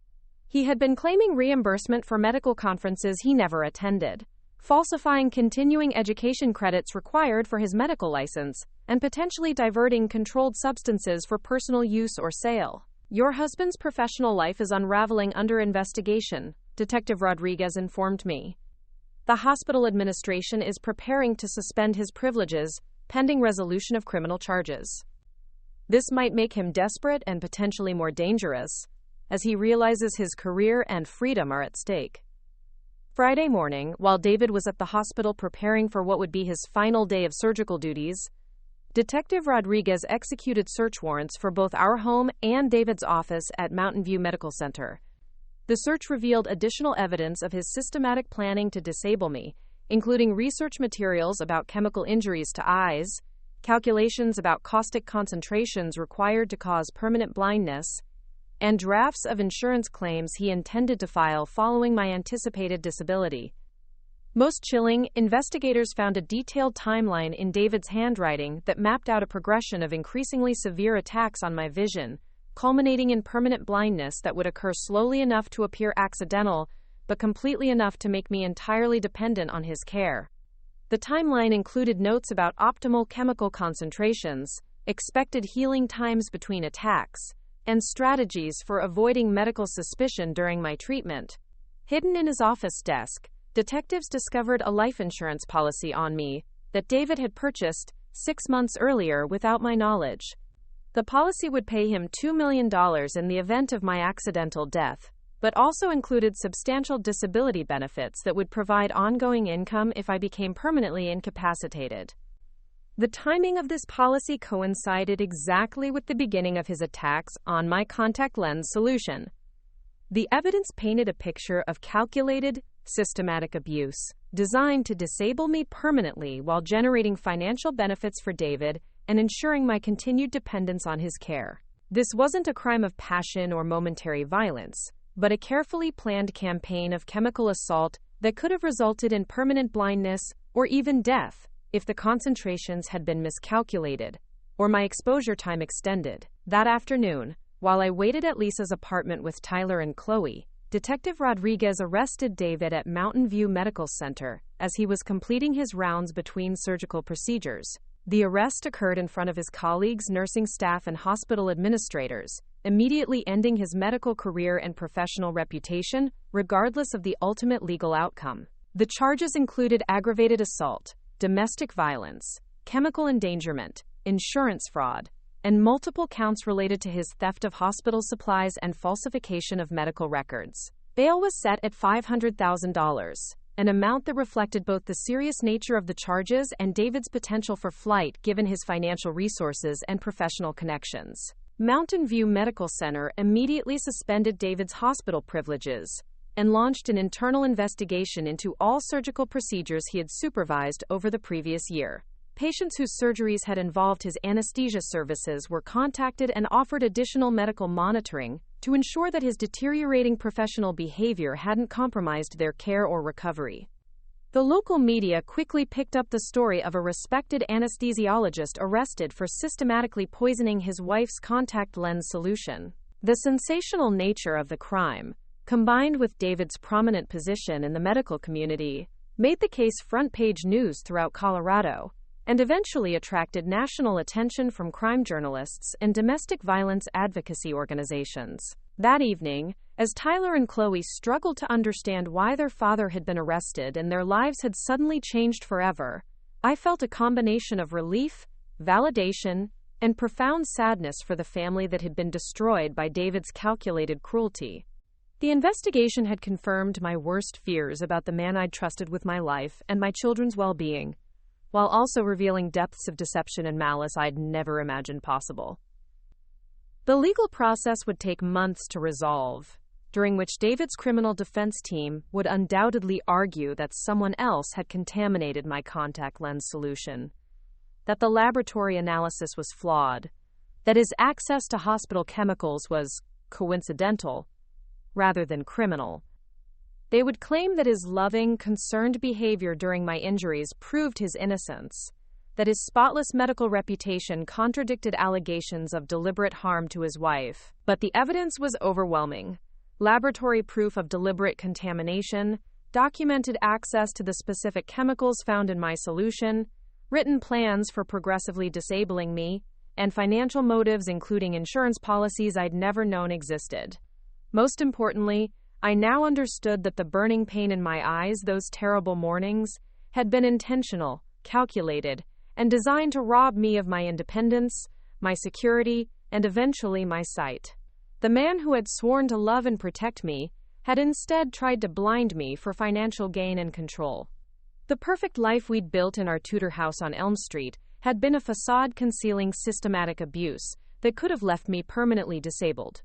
He had been claiming reimbursement for medical conferences he never attended, falsifying continuing education credits required for his medical license, and potentially diverting controlled substances for personal use or sale. Your husband's professional life is unraveling under investigation, Detective Rodriguez informed me. The hospital administration is preparing to suspend his privileges, pending resolution of criminal charges. This might make him desperate and potentially more dangerous, as he realizes his career and freedom are at stake. Friday morning, while David was at the hospital preparing for what would be his final day of surgical duties, Detective Rodriguez executed search warrants for both our home and David's office at Mountain View Medical Center. The search revealed additional evidence of his systematic planning to disable me, including research materials about chemical injuries to eyes, calculations about caustic concentrations required to cause permanent blindness, and drafts of insurance claims he intended to file following my anticipated disability. Most chilling, investigators found a detailed timeline in David's handwriting that mapped out a progression of increasingly severe attacks on my vision, culminating in permanent blindness that would occur slowly enough to appear accidental, but completely enough to make me entirely dependent on his care. The timeline included notes about optimal chemical concentrations, expected healing times between attacks, and strategies for avoiding medical suspicion during my treatment. Hidden in his office desk, detectives discovered a life insurance policy on me that David had purchased 6 months earlier without my knowledge. The policy would pay him $2 million in the event of my accidental death, but also included substantial disability benefits that would provide ongoing income if I became permanently incapacitated. The timing of this policy coincided exactly with the beginning of his attacks on my contact lens solution. The evidence painted a picture of calculated, systematic abuse, designed to disable me permanently while generating financial benefits for David and ensuring my continued dependence on his care. This wasn't a crime of passion or momentary violence, but a carefully planned campaign of chemical assault that could have resulted in permanent blindness or even death if the concentrations had been miscalculated or my exposure time extended. That afternoon, while I waited at Lisa's apartment with Tyler and Chloe, Detective Rodriguez arrested David at Mountain View Medical Center as he was completing his rounds between surgical procedures. The arrest occurred in front of his colleagues, nursing staff, and hospital administrators, immediately ending his medical career and professional reputation, regardless of the ultimate legal outcome. The charges included aggravated assault, domestic violence, chemical endangerment, insurance fraud, and multiple counts related to his theft of hospital supplies and falsification of medical records. Bail was set at $500,000, an amount that reflected both the serious nature of the charges and David's potential for flight given his financial resources and professional connections. Mountain View Medical Center immediately suspended David's hospital privileges and launched an internal investigation into all surgical procedures he had supervised over the previous year. Patients whose surgeries had involved his anesthesia services were contacted and offered additional medical monitoring to ensure that his deteriorating professional behavior hadn't compromised their care or recovery. The local media quickly picked up the story of a respected anesthesiologist arrested for systematically poisoning his wife's contact lens solution. The sensational nature of the crime, combined with David's prominent position in the medical community, made the case front-page news throughout Colorado, and eventually attracted national attention from crime journalists and domestic violence advocacy organizations. That evening, as Tyler and Chloe struggled to understand why their father had been arrested and their lives had suddenly changed forever, I felt a combination of relief, validation, and profound sadness for the family that had been destroyed by David's calculated cruelty. The investigation had confirmed my worst fears about the man I'd trusted with my life and my children's well-being, while also revealing depths of deception and malice I'd never imagined possible. The legal process would take months to resolve, during which David's criminal defense team would undoubtedly argue that someone else had contaminated my contact lens solution, that the laboratory analysis was flawed, that his access to hospital chemicals was coincidental rather than criminal. They would claim that his loving, concerned behavior during my injuries proved his innocence, that his spotless medical reputation contradicted allegations of deliberate harm to his wife. But the evidence was overwhelming. Laboratory proof of deliberate contamination, documented access to the specific chemicals found in my solution, written plans for progressively disabling me, and financial motives including insurance policies I'd never known existed. Most importantly, I now understood that the burning pain in my eyes those terrible mornings had been intentional, calculated, and designed to rob me of my independence, my security, and eventually my sight. The man who had sworn to love and protect me had instead tried to blind me for financial gain and control. The perfect life we'd built in our Tudor house on Elm Street had been a facade concealing systematic abuse that could have left me permanently disabled.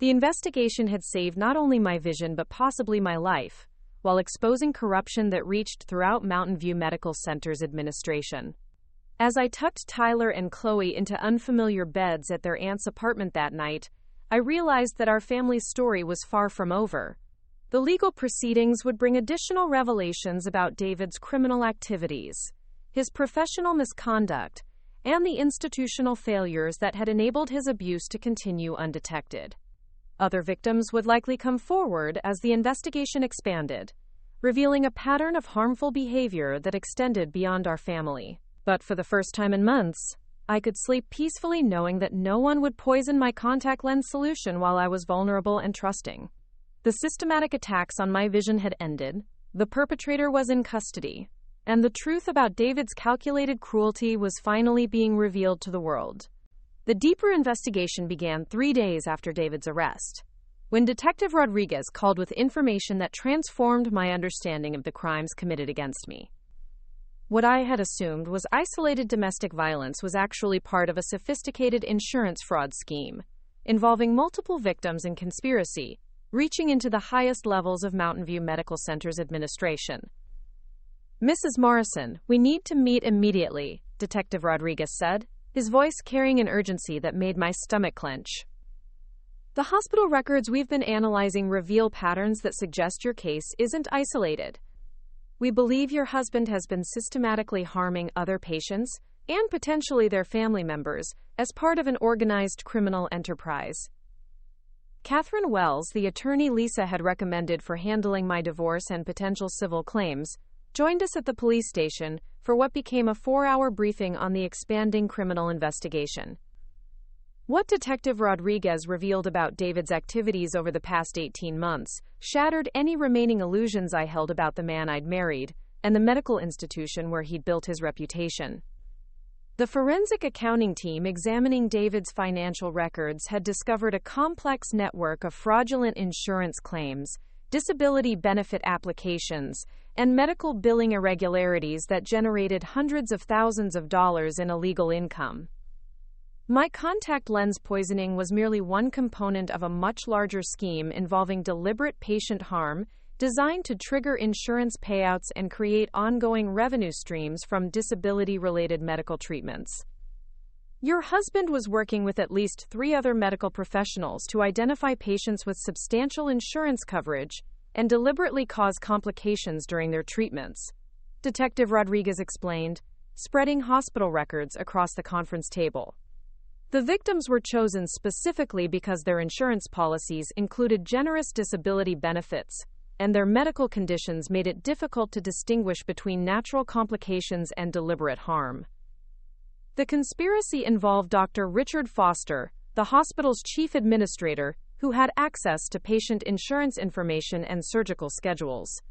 The investigation had saved not only my vision but possibly my life, while exposing corruption that reached throughout Mountain View Medical Center's administration. As I tucked Tyler and Chloe into unfamiliar beds at their aunt's apartment that night, I realized that our family's story was far from over. The legal proceedings would bring additional revelations about David's criminal activities, his professional misconduct, and the institutional failures that had enabled his abuse to continue undetected. Other victims would likely come forward as the investigation expanded, revealing a pattern of harmful behavior that extended beyond our family. But for the first time in months, I could sleep peacefully knowing that no one would poison my contact lens solution while I was vulnerable and trusting. The systematic attacks on my vision had ended, the perpetrator was in custody, and the truth about David's calculated cruelty was finally being revealed to the world. The deeper investigation began 3 days after David's arrest, when Detective Rodriguez called with information that transformed my understanding of the crimes committed against me. What I had assumed was isolated domestic violence was actually part of a sophisticated insurance fraud scheme, involving multiple victims and conspiracy, reaching into the highest levels of Mountain View Medical Center's administration. "Mrs. Morrison, we need to meet immediately," Detective Rodriguez said, his voice carrying an urgency that made my stomach clench. "The hospital records we've been analyzing reveal patterns that suggest your case isn't isolated. We believe your husband has been systematically harming other patients, and potentially their family members, as part of an organized criminal enterprise." Catherine Wells, the attorney Lisa had recommended for handling my divorce and potential civil claims, joined us at the police station for what became a 4-hour briefing on the expanding criminal investigation. What Detective Rodriguez revealed about David's activities over the past 18 months shattered any remaining illusions I held about the man I'd married and the medical institution where he'd built his reputation. The forensic accounting team examining David's financial records had discovered a complex network of fraudulent insurance claims, disability benefit applications, and medical billing irregularities that generated hundreds of thousands of dollars in illegal income. My contact lens poisoning was merely one component of a much larger scheme involving deliberate patient harm designed to trigger insurance payouts and create ongoing revenue streams from disability-related medical treatments. Your husband was working with at least 3 other medical professionals to identify patients with substantial insurance coverage and deliberately cause complications during their treatments, Detective Rodriguez explained, spreading hospital records across the conference table. The victims were chosen specifically because their insurance policies included generous disability benefits, and their medical conditions made it difficult to distinguish between natural complications and deliberate harm. The conspiracy involved Dr. Richard Foster, the hospital's chief administrator, who had access to patient insurance information and surgical schedules.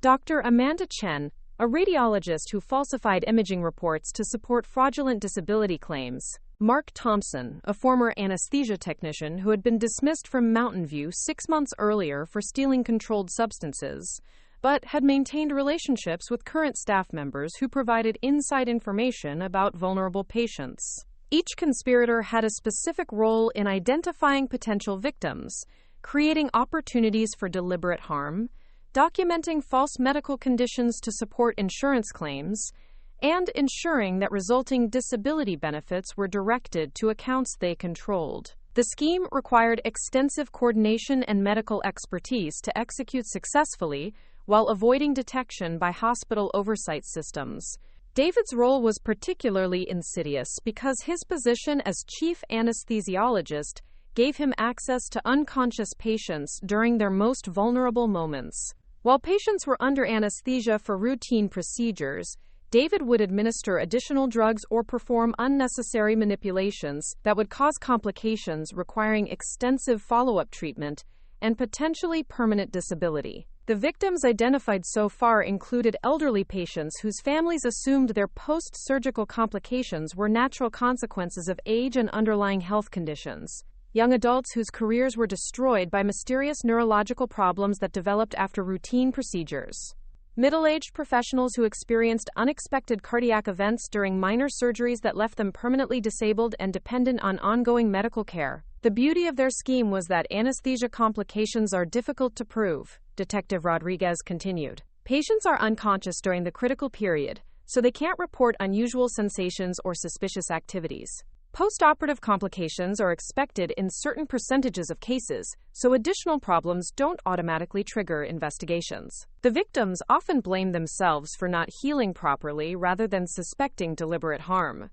Dr. Amanda Chen, a radiologist who falsified imaging reports to support fraudulent disability claims. Mark Thompson, a former anesthesia technician who had been dismissed from Mountain View 6 months earlier for stealing controlled substances, but had maintained relationships with current staff members who provided inside information about vulnerable patients. Each conspirator had a specific role in identifying potential victims, creating opportunities for deliberate harm, documenting false medical conditions to support insurance claims, and ensuring that resulting disability benefits were directed to accounts they controlled. The scheme required extensive coordination and medical expertise to execute successfully while avoiding detection by hospital oversight systems. David's role was particularly insidious because his position as chief anesthesiologist gave him access to unconscious patients during their most vulnerable moments. While patients were under anesthesia for routine procedures, David would administer additional drugs or perform unnecessary manipulations that would cause complications requiring extensive follow-up treatment and potentially permanent disability. The victims identified so far included elderly patients whose families assumed their post-surgical complications were natural consequences of age and underlying health conditions, young adults whose careers were destroyed by mysterious neurological problems that developed after routine procedures, middle-aged professionals who experienced unexpected cardiac events during minor surgeries that left them permanently disabled and dependent on ongoing medical care. The beauty of their scheme was that anesthesia complications are difficult to prove, Detective Rodriguez continued. Patients are unconscious during the critical period, so they can't report unusual sensations or suspicious activities. Postoperative complications are expected in certain percentages of cases, so additional problems don't automatically trigger investigations. The victims often blame themselves for not healing properly rather than suspecting deliberate harm.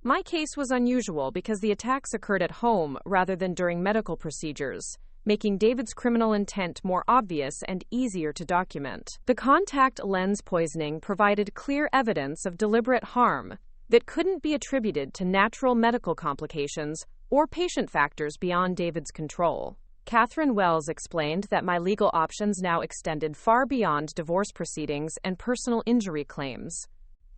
My case was unusual because the attacks occurred at home rather than during medical procedures, making David's criminal intent more obvious and easier to document. The contact lens poisoning provided clear evidence of deliberate harm that couldn't be attributed to natural medical complications or patient factors beyond David's control. Catherine Wells explained that my legal options now extended far beyond divorce proceedings and personal injury claims.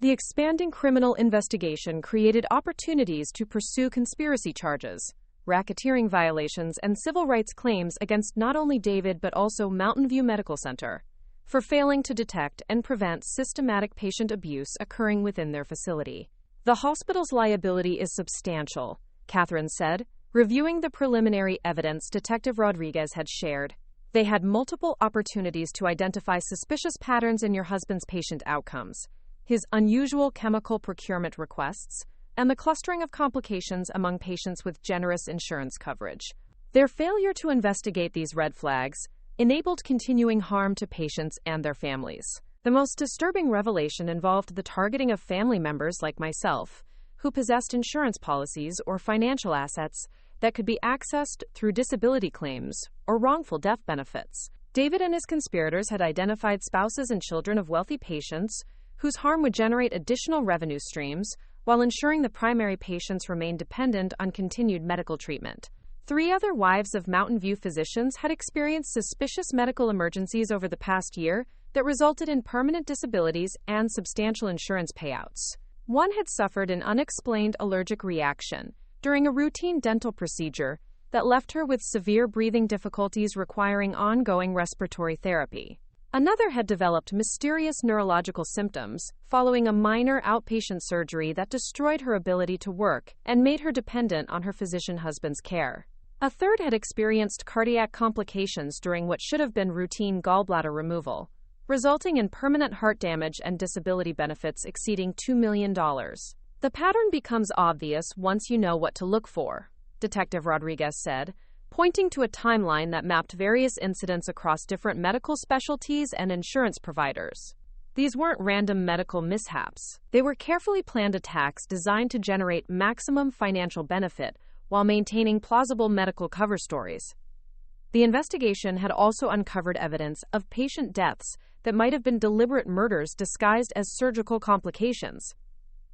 The expanding criminal investigation created opportunities to pursue conspiracy charges, racketeering violations, and civil rights claims against not only David but also Mountain View Medical Center for failing to detect and prevent systematic patient abuse occurring within their facility. The hospital's liability is substantial, Catherine said, reviewing the preliminary evidence Detective Rodriguez had shared. They had multiple opportunities to identify suspicious patterns in your husband's patient outcomes, his unusual chemical procurement requests, and the clustering of complications among patients with generous insurance coverage. Their failure to investigate these red flags enabled continuing harm to patients and their families. The most disturbing revelation involved the targeting of family members like myself, who possessed insurance policies or financial assets that could be accessed through disability claims or wrongful death benefits. David and his conspirators had identified spouses and children of wealthy patients whose harm would generate additional revenue streams while ensuring the primary patients remained dependent on continued medical treatment. 3 other wives of Mountain View physicians had experienced suspicious medical emergencies over the past year that resulted in permanent disabilities and substantial insurance payouts. One had suffered an unexplained allergic reaction during a routine dental procedure that left her with severe breathing difficulties requiring ongoing respiratory therapy. Another had developed mysterious neurological symptoms following a minor outpatient surgery that destroyed her ability to work and made her dependent on her physician husband's care. A third had experienced cardiac complications during what should have been routine gallbladder removal, resulting in permanent heart damage and disability benefits exceeding $2 million. The pattern becomes obvious once you know what to look for, Detective Rodriguez said, pointing to a timeline that mapped various incidents across different medical specialties and insurance providers. These weren't random medical mishaps. They were carefully planned attacks designed to generate maximum financial benefit while maintaining plausible medical cover stories. The investigation had also uncovered evidence of patient deaths that might have been deliberate murders disguised as surgical complications.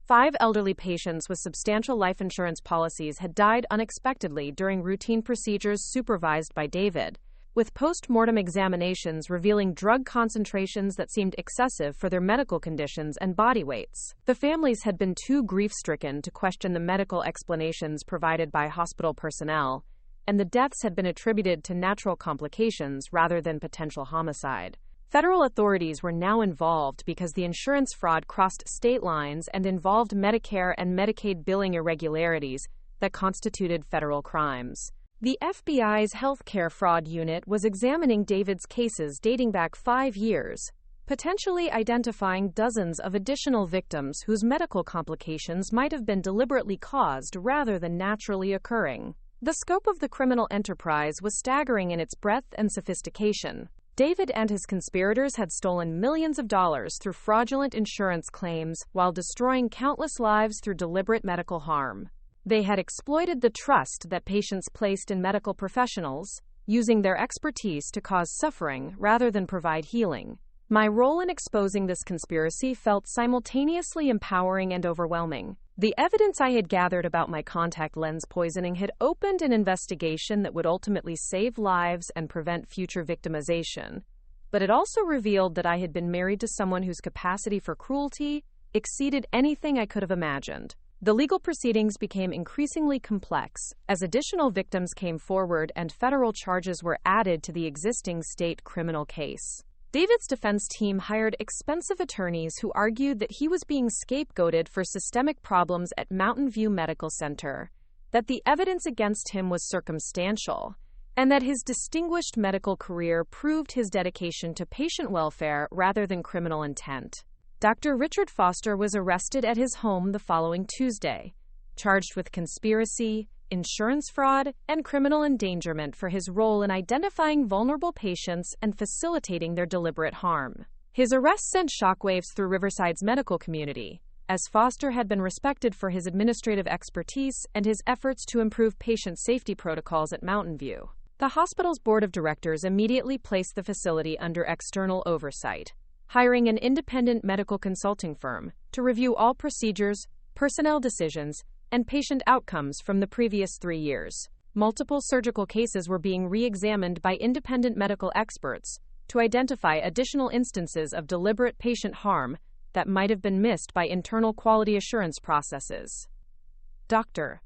5 elderly patients with substantial life insurance policies had died unexpectedly during routine procedures supervised by David, with post-mortem examinations revealing drug concentrations that seemed excessive for their medical conditions and body weights. The families had been too grief-stricken to question the medical explanations provided by hospital personnel, and the deaths had been attributed to natural complications rather than potential homicide. Federal authorities were now involved because the insurance fraud crossed state lines and involved Medicare and Medicaid billing irregularities that constituted federal crimes. The FBI's healthcare fraud unit was examining David's cases dating back 5 years, potentially identifying dozens of additional victims whose medical complications might have been deliberately caused rather than naturally occurring. The scope of the criminal enterprise was staggering in its breadth and sophistication. David and his conspirators had stolen millions of dollars through fraudulent insurance claims while destroying countless lives through deliberate medical harm. They had exploited the trust that patients placed in medical professionals, using their expertise to cause suffering rather than provide healing. My role in exposing this conspiracy felt simultaneously empowering and overwhelming. The evidence I had gathered about my contact lens poisoning had opened an investigation that would ultimately save lives and prevent future victimization. But it also revealed that I had been married to someone whose capacity for cruelty exceeded anything I could have imagined. The legal proceedings became increasingly complex as additional victims came forward and federal charges were added to the existing state criminal case. David's defense team hired expensive attorneys who argued that he was being scapegoated for systemic problems at Mountain View Medical Center, that the evidence against him was circumstantial, and that his distinguished medical career proved his dedication to patient welfare rather than criminal intent. Dr. Richard Foster was arrested at his home the following Tuesday, charged with conspiracy, insurance fraud, and criminal endangerment for his role in identifying vulnerable patients and facilitating their deliberate harm. His arrest sent shockwaves through Riverside's medical community, as Foster had been respected for his administrative expertise and his efforts to improve patient safety protocols at Mountain View. The hospital's board of directors immediately placed the facility under external oversight, hiring an independent medical consulting firm to review all procedures, personnel decisions, and patient outcomes from the previous 3 years. Multiple surgical cases were being re-examined by independent medical experts to identify additional instances of deliberate patient harm that might have been missed by internal quality assurance processes. Dr.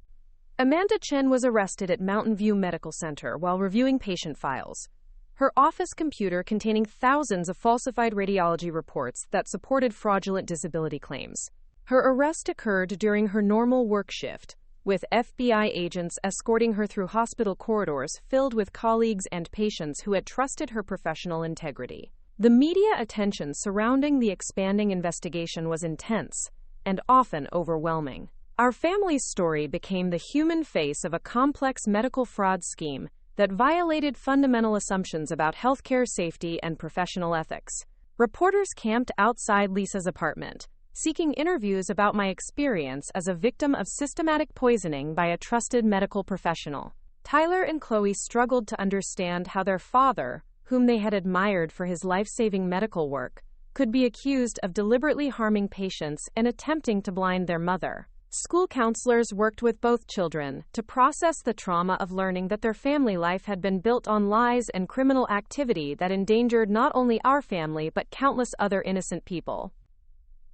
Amanda Chen was arrested at Mountain View Medical Center while reviewing patient files, her office computer containing thousands of falsified radiology reports that supported fraudulent disability claims. Her arrest occurred during her normal work shift, with FBI agents escorting her through hospital corridors filled with colleagues and patients who had trusted her professional integrity. The media attention surrounding the expanding investigation was intense and often overwhelming. Our family's story became the human face of a complex medical fraud scheme that violated fundamental assumptions about healthcare safety and professional ethics. Reporters camped outside Lisa's apartment, seeking interviews about my experience as a victim of systematic poisoning by a trusted medical professional. Tyler and Chloe struggled to understand how their father, whom they had admired for his life-saving medical work, could be accused of deliberately harming patients and attempting to blind their mother. School counselors worked with both children to process the trauma of learning that their family life had been built on lies and criminal activity that endangered not only our family but countless other innocent people.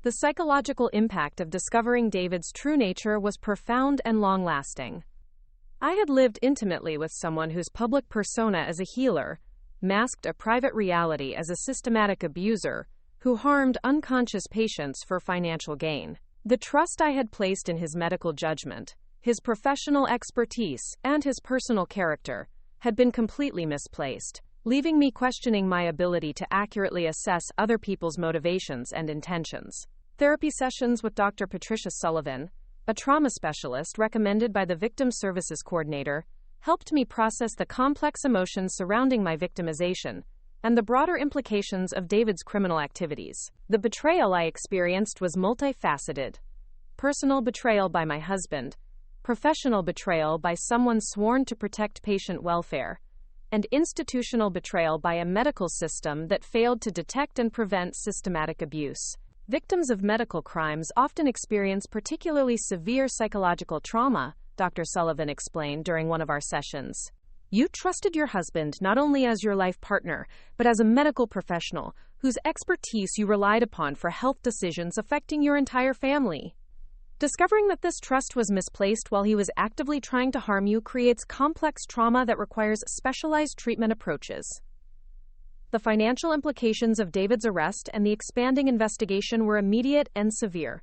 The psychological impact of discovering David's true nature was profound and long-lasting. I had lived intimately with someone whose public persona as a healer masked a private reality as a systematic abuser who harmed unconscious patients for financial gain. The trust I had placed in his medical judgment, his professional expertise, and his personal character had been completely misplaced, leaving me questioning my ability to accurately assess other people's motivations and intentions. Therapy sessions with Dr. Patricia Sullivan, a trauma specialist recommended by the Victim Services Coordinator, helped me process the complex emotions surrounding my victimization and the broader implications of David's criminal activities. The betrayal I experienced was multifaceted. Personal betrayal by my husband, professional betrayal by someone sworn to protect patient welfare, and institutional betrayal by a medical system that failed to detect and prevent systematic abuse. Victims of medical crimes often experience particularly severe psychological trauma, Dr. Sullivan explained during one of our sessions. You trusted your husband not only as your life partner, but as a medical professional whose expertise you relied upon for health decisions affecting your entire family. Discovering that this trust was misplaced while he was actively trying to harm you creates complex trauma that requires specialized treatment approaches. The financial implications of David's arrest and the expanding investigation were immediate and severe.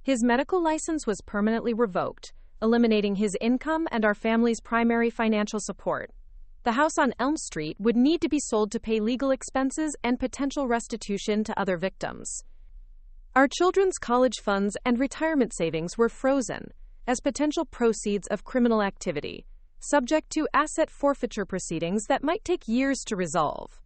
His medical license was permanently revoked, eliminating his income and our family's primary financial support. The house on Elm Street would need to be sold to pay legal expenses and potential restitution to other victims. Our children's college funds and retirement savings were frozen as potential proceeds of criminal activity, subject to asset forfeiture proceedings that might take years to resolve.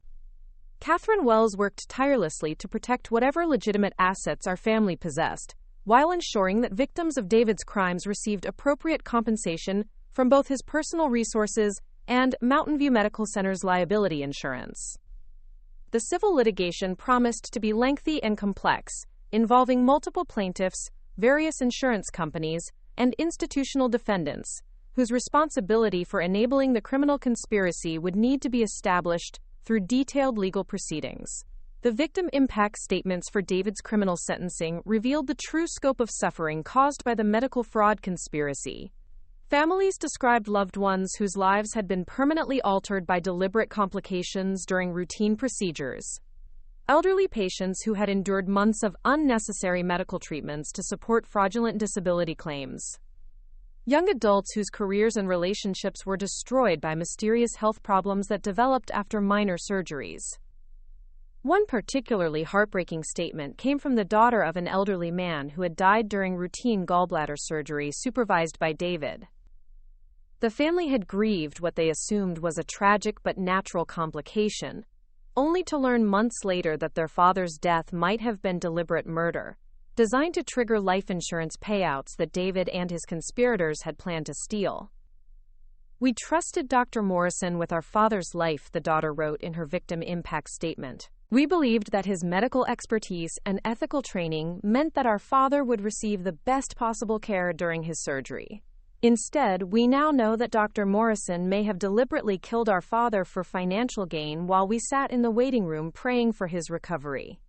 Catherine Wells worked tirelessly to protect whatever legitimate assets our family possessed, while ensuring that victims of David's crimes received appropriate compensation from both his personal resources and Mountain View Medical Center's liability insurance. The civil litigation promised to be lengthy and complex, involving multiple plaintiffs, various insurance companies, and institutional defendants, whose responsibility for enabling the criminal conspiracy would need to be established through detailed legal proceedings. The victim impact statements for David's criminal sentencing revealed the true scope of suffering caused by the medical fraud conspiracy. Families described loved ones whose lives had been permanently altered by deliberate complications during routine procedures. Elderly patients who had endured months of unnecessary medical treatments to support fraudulent disability claims. Young adults whose careers and relationships were destroyed by mysterious health problems that developed after minor surgeries. One particularly heartbreaking statement came from the daughter of an elderly man who had died during routine gallbladder surgery supervised by David. The family had grieved what they assumed was a tragic but natural complication, only to learn months later that their father's death might have been deliberate murder, designed to trigger life insurance payouts that David and his conspirators had planned to steal. "We trusted Dr. Morrison with our father's life," the daughter wrote in her victim impact statement. "We believed that his medical expertise and ethical training meant that our father would receive the best possible care during his surgery. Instead, we now know that Dr. Morrison may have deliberately killed our father for financial gain while we sat in the waiting room praying for his recovery."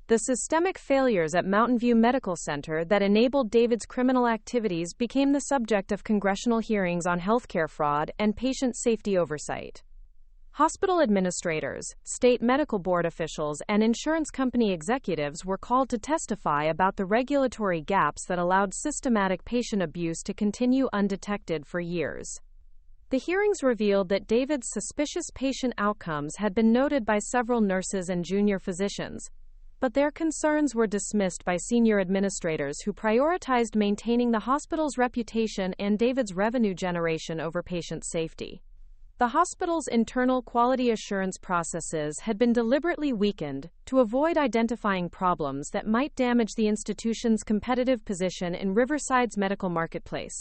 The systemic failures at Mountain View Medical Center that enabled David's criminal activities became the subject of congressional hearings on healthcare fraud and patient safety oversight. Hospital administrators, state medical board officials, and insurance company executives were called to testify about the regulatory gaps that allowed systematic patient abuse to continue undetected for years. The hearings revealed that David's suspicious patient outcomes had been noted by several nurses and junior physicians, but their concerns were dismissed by senior administrators who prioritized maintaining the hospital's reputation and David's revenue generation over patient safety. The hospital's internal quality assurance processes had been deliberately weakened to avoid identifying problems that might damage the institution's competitive position in Riverside's medical marketplace.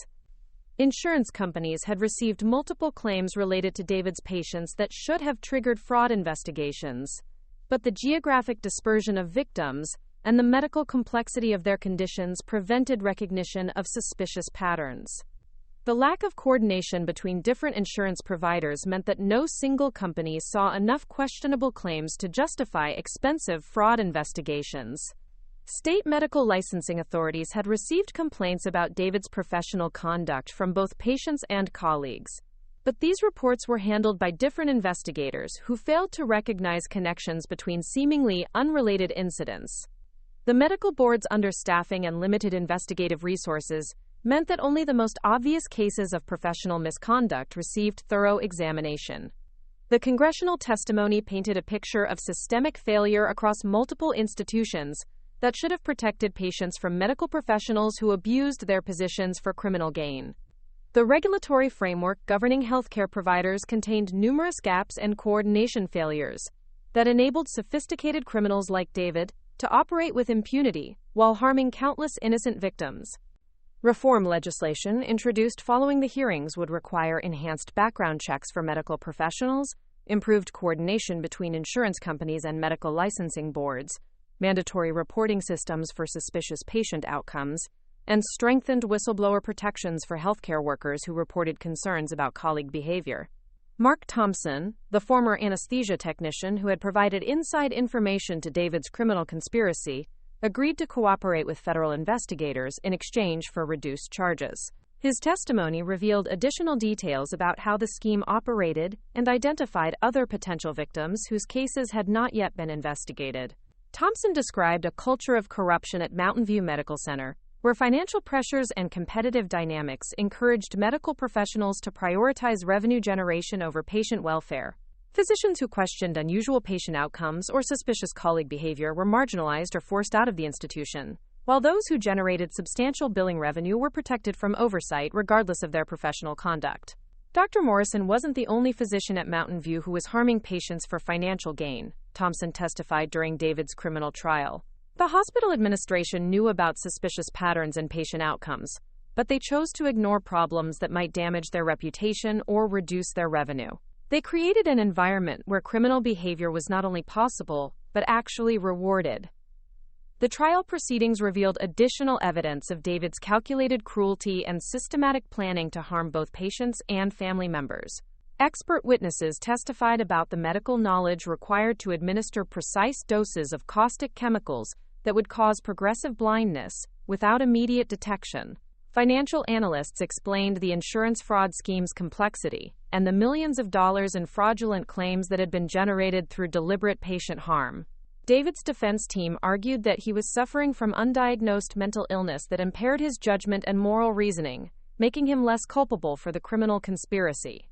Insurance companies had received multiple claims related to David's patients that should have triggered fraud investigations, but the geographic dispersion of victims and the medical complexity of their conditions prevented recognition of suspicious patterns. The lack of coordination between different insurance providers meant that no single company saw enough questionable claims to justify expensive fraud investigations. State medical licensing authorities had received complaints about David's professional conduct from both patients and colleagues, but these reports were handled by different investigators who failed to recognize connections between seemingly unrelated incidents. The medical board's understaffing and limited investigative resources meant that only the most obvious cases of professional misconduct received thorough examination. The congressional testimony painted a picture of systemic failure across multiple institutions that should have protected patients from medical professionals who abused their positions for criminal gain. The regulatory framework governing healthcare providers contained numerous gaps and coordination failures that enabled sophisticated criminals like David to operate with impunity while harming countless innocent victims. Reform legislation introduced following the hearings would require enhanced background checks for medical professionals, improved coordination between insurance companies and medical licensing boards, mandatory reporting systems for suspicious patient outcomes, and strengthened whistleblower protections for healthcare workers who reported concerns about colleague behavior. Mark Thompson, the former anesthesia technician who had provided inside information to David's criminal conspiracy, agreed to cooperate with federal investigators in exchange for reduced charges. His testimony revealed additional details about how the scheme operated and identified other potential victims whose cases had not yet been investigated. Thompson described a culture of corruption at Mountain View Medical Center, where financial pressures and competitive dynamics encouraged medical professionals to prioritize revenue generation over patient welfare. Physicians who questioned unusual patient outcomes or suspicious colleague behavior were marginalized or forced out of the institution, while those who generated substantial billing revenue were protected from oversight regardless of their professional conduct. Dr. Morrison wasn't the only physician at Mountain View who was harming patients for financial gain, Thompson testified during David's criminal trial. The hospital administration knew about suspicious patterns in patient outcomes, but they chose to ignore problems that might damage their reputation or reduce their revenue. They created an environment where criminal behavior was not only possible, but actually rewarded. The trial proceedings revealed additional evidence of David's calculated cruelty and systematic planning to harm both patients and family members. Expert witnesses testified about the medical knowledge required to administer precise doses of caustic chemicals that would cause progressive blindness without immediate detection. Financial analysts explained the insurance fraud scheme's complexity and the millions of dollars in fraudulent claims that had been generated through deliberate patient harm. David's defense team argued that he was suffering from undiagnosed mental illness that impaired his judgment and moral reasoning, making him less culpable for the criminal conspiracy.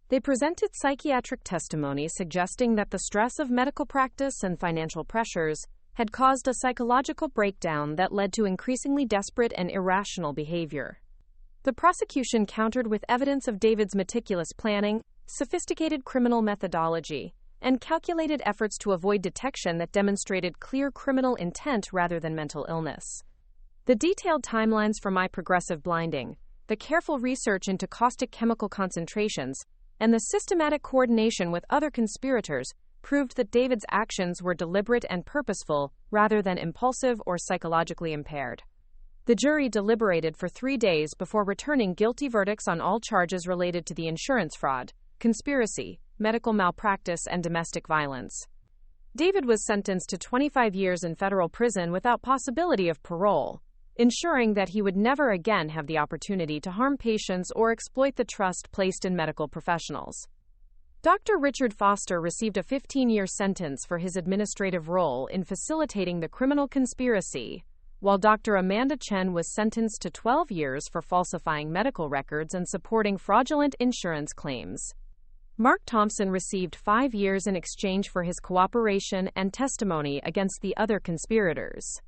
They presented psychiatric testimony suggesting that the stress of medical practice and financial pressures had caused a psychological breakdown that led to increasingly desperate and irrational behavior. The prosecution countered with evidence of David's meticulous planning, sophisticated criminal methodology, and calculated efforts to avoid detection that demonstrated clear criminal intent rather than mental illness. The detailed timelines for my progressive blinding, the careful research into caustic chemical concentrations, and the systematic coordination with other conspirators proved that David's actions were deliberate and purposeful rather than impulsive or psychologically impaired. The jury deliberated for 3 days before returning guilty verdicts on all charges related to the insurance fraud, conspiracy, medical malpractice, and domestic violence. David was sentenced to 25 years in federal prison without possibility of parole, ensuring that he would never again have the opportunity to harm patients or exploit the trust placed in medical professionals. Dr. Richard Foster received a 15-year sentence for his administrative role in facilitating the criminal conspiracy, while Dr. Amanda Chen was sentenced to 12 years for falsifying medical records and supporting fraudulent insurance claims. Mark Thompson received 5 years in exchange for his cooperation and testimony against the other conspirators.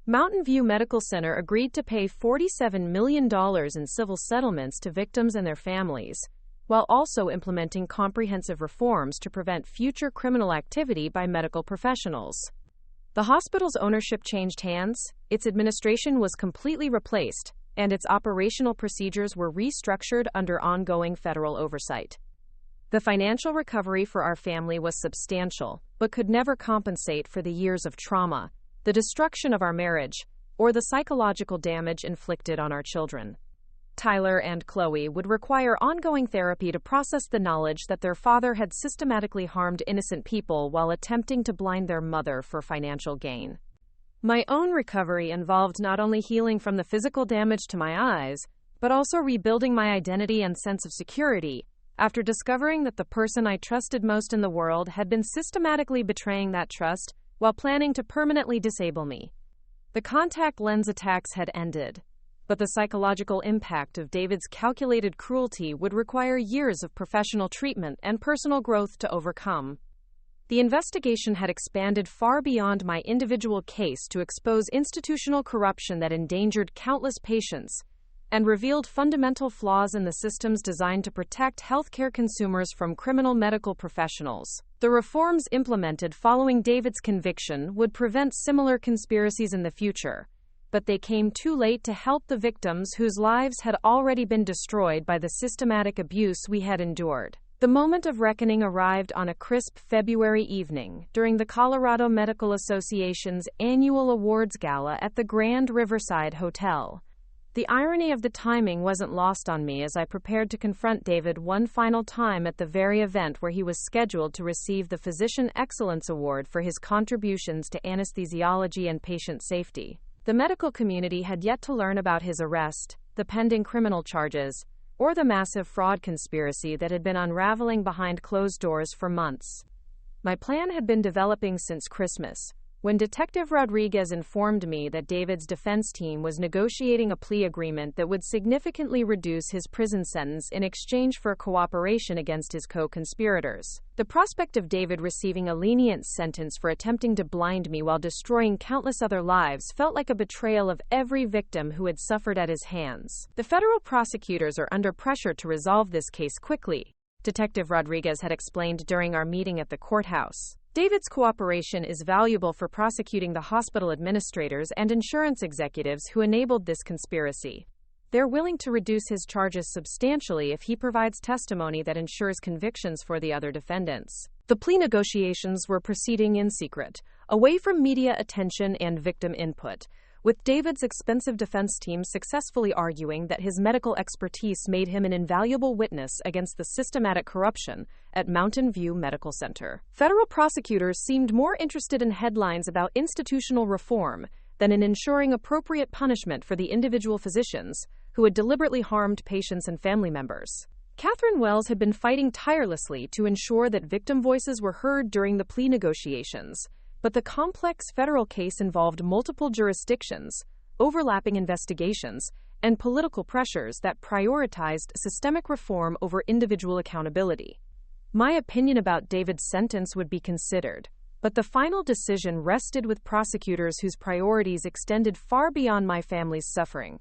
Mountain View Medical Center agreed to pay $47 million in civil settlements to victims and their families, while also implementing comprehensive reforms to prevent future criminal activity by medical professionals. The hospital's ownership changed hands, its administration was completely replaced, and its operational procedures were restructured under ongoing federal oversight. The financial recovery for our family was substantial, but could never compensate for the years of trauma, the destruction of our marriage, or the psychological damage inflicted on our children. Tyler and Chloe would require ongoing therapy to process the knowledge that their father had systematically harmed innocent people while attempting to blind their mother for financial gain. My own recovery involved not only healing from the physical damage to my eyes, but also rebuilding my identity and sense of security, after discovering that the person I trusted most in the world had been systematically betraying that trust while planning to permanently disable me. The contact lens attacks had ended, but the psychological impact of David's calculated cruelty would require years of professional treatment and personal growth to overcome. The investigation had expanded far beyond my individual case to expose institutional corruption that endangered countless patients and revealed fundamental flaws in the systems designed to protect healthcare consumers from criminal medical professionals. The reforms implemented following David's conviction would prevent similar conspiracies in the future, but they came too late to help the victims whose lives had already been destroyed by the systematic abuse we had endured. The moment of reckoning arrived on a crisp February evening during the Colorado Medical Association's annual awards gala at the Grand Riverside Hotel. The irony of the timing wasn't lost on me as I prepared to confront David one final time at the very event where he was scheduled to receive the Physician Excellence Award for his contributions to anesthesiology and patient safety. The medical community had yet to learn about his arrest, the pending criminal charges, or the massive fraud conspiracy that had been unraveling behind closed doors for months. My plan had been developing since Christmas, when Detective Rodriguez informed me that David's defense team was negotiating a plea agreement that would significantly reduce his prison sentence in exchange for cooperation against his co-conspirators. The prospect of David receiving a lenient sentence for attempting to blind me while destroying countless other lives felt like a betrayal of every victim who had suffered at his hands. The federal prosecutors are under pressure to resolve this case quickly, Detective Rodriguez had explained during our meeting at the courthouse. David's cooperation is valuable for prosecuting the hospital administrators and insurance executives who enabled this conspiracy. They're willing to reduce his charges substantially if he provides testimony that ensures convictions for the other defendants. The plea negotiations were proceeding in secret, away from media attention and victim input, with David's expensive defense team successfully arguing that his medical expertise made him an invaluable witness against the systematic corruption at Mountain View Medical Center. Federal prosecutors seemed more interested in headlines about institutional reform than in ensuring appropriate punishment for the individual physicians who had deliberately harmed patients and family members. Catherine Wells had been fighting tirelessly to ensure that victim voices were heard during the plea negotiations, but the complex federal case involved multiple jurisdictions, overlapping investigations, and political pressures that prioritized systemic reform over individual accountability. My opinion about David's sentence would be considered, but the final decision rested with prosecutors whose priorities extended far beyond my family's suffering.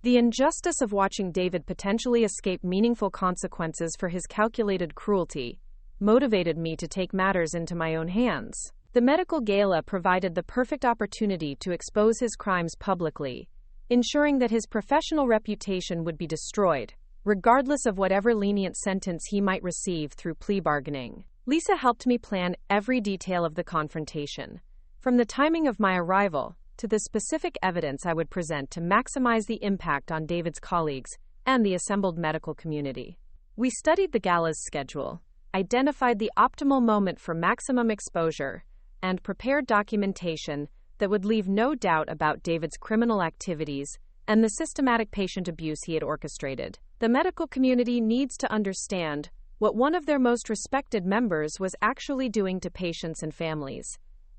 The injustice of watching David potentially escape meaningful consequences for his calculated cruelty motivated me to take matters into my own hands. The medical gala provided the perfect opportunity to expose his crimes publicly, ensuring that his professional reputation would be destroyed, regardless of whatever lenient sentence he might receive through plea bargaining. Lisa helped me plan every detail of the confrontation, from the timing of my arrival to the specific evidence I would present to maximize the impact on David's colleagues and the assembled medical community. We studied the gala's schedule, identified the optimal moment for maximum exposure, and prepared documentation that would leave no doubt about David's criminal activities and the systematic patient abuse he had orchestrated. The medical community needs to understand what one of their most respected members was actually doing to patients and families,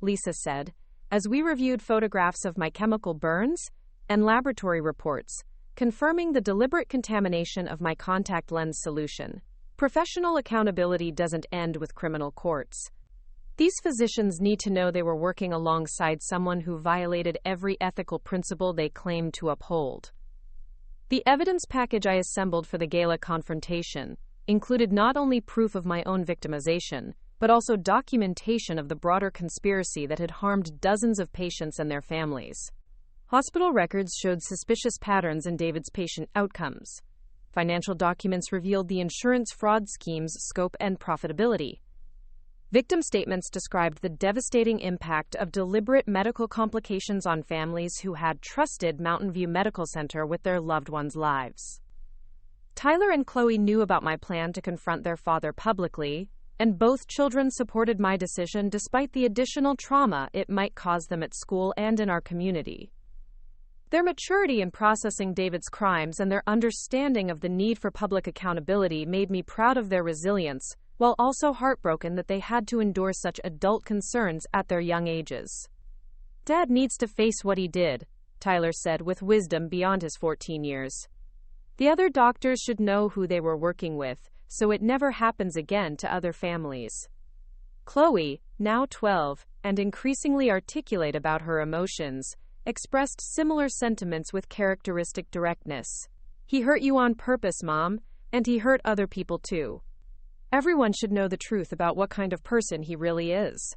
Lisa said, as we reviewed photographs of my chemical burns and laboratory reports, confirming the deliberate contamination of my contact lens solution. Professional accountability doesn't end with criminal courts. These physicians need to know they were working alongside someone who violated every ethical principle they claimed to uphold. The evidence package I assembled for the gala confrontation included not only proof of my own victimization, but also documentation of the broader conspiracy that had harmed dozens of patients and their families. Hospital records showed suspicious patterns in David's patient outcomes. Financial documents revealed the insurance fraud scheme's scope and profitability. Victim statements described the devastating impact of deliberate medical complications on families who had trusted Mountain View Medical Center with their loved ones' lives. Tyler and Chloe knew about my plan to confront their father publicly, and both children supported my decision despite the additional trauma it might cause them at school and in our community. Their maturity in processing David's crimes and their understanding of the need for public accountability made me proud of their resilience, while also heartbroken that they had to endure such adult concerns at their young ages. Dad needs to face what he did, Tyler said with wisdom beyond his 14 years. The other doctors should know who they were working with, so it never happens again to other families. Chloe, now 12, and increasingly articulate about her emotions, expressed similar sentiments with characteristic directness. He hurt you on purpose, Mom, and he hurt other people too. Everyone should know the truth about what kind of person he really is.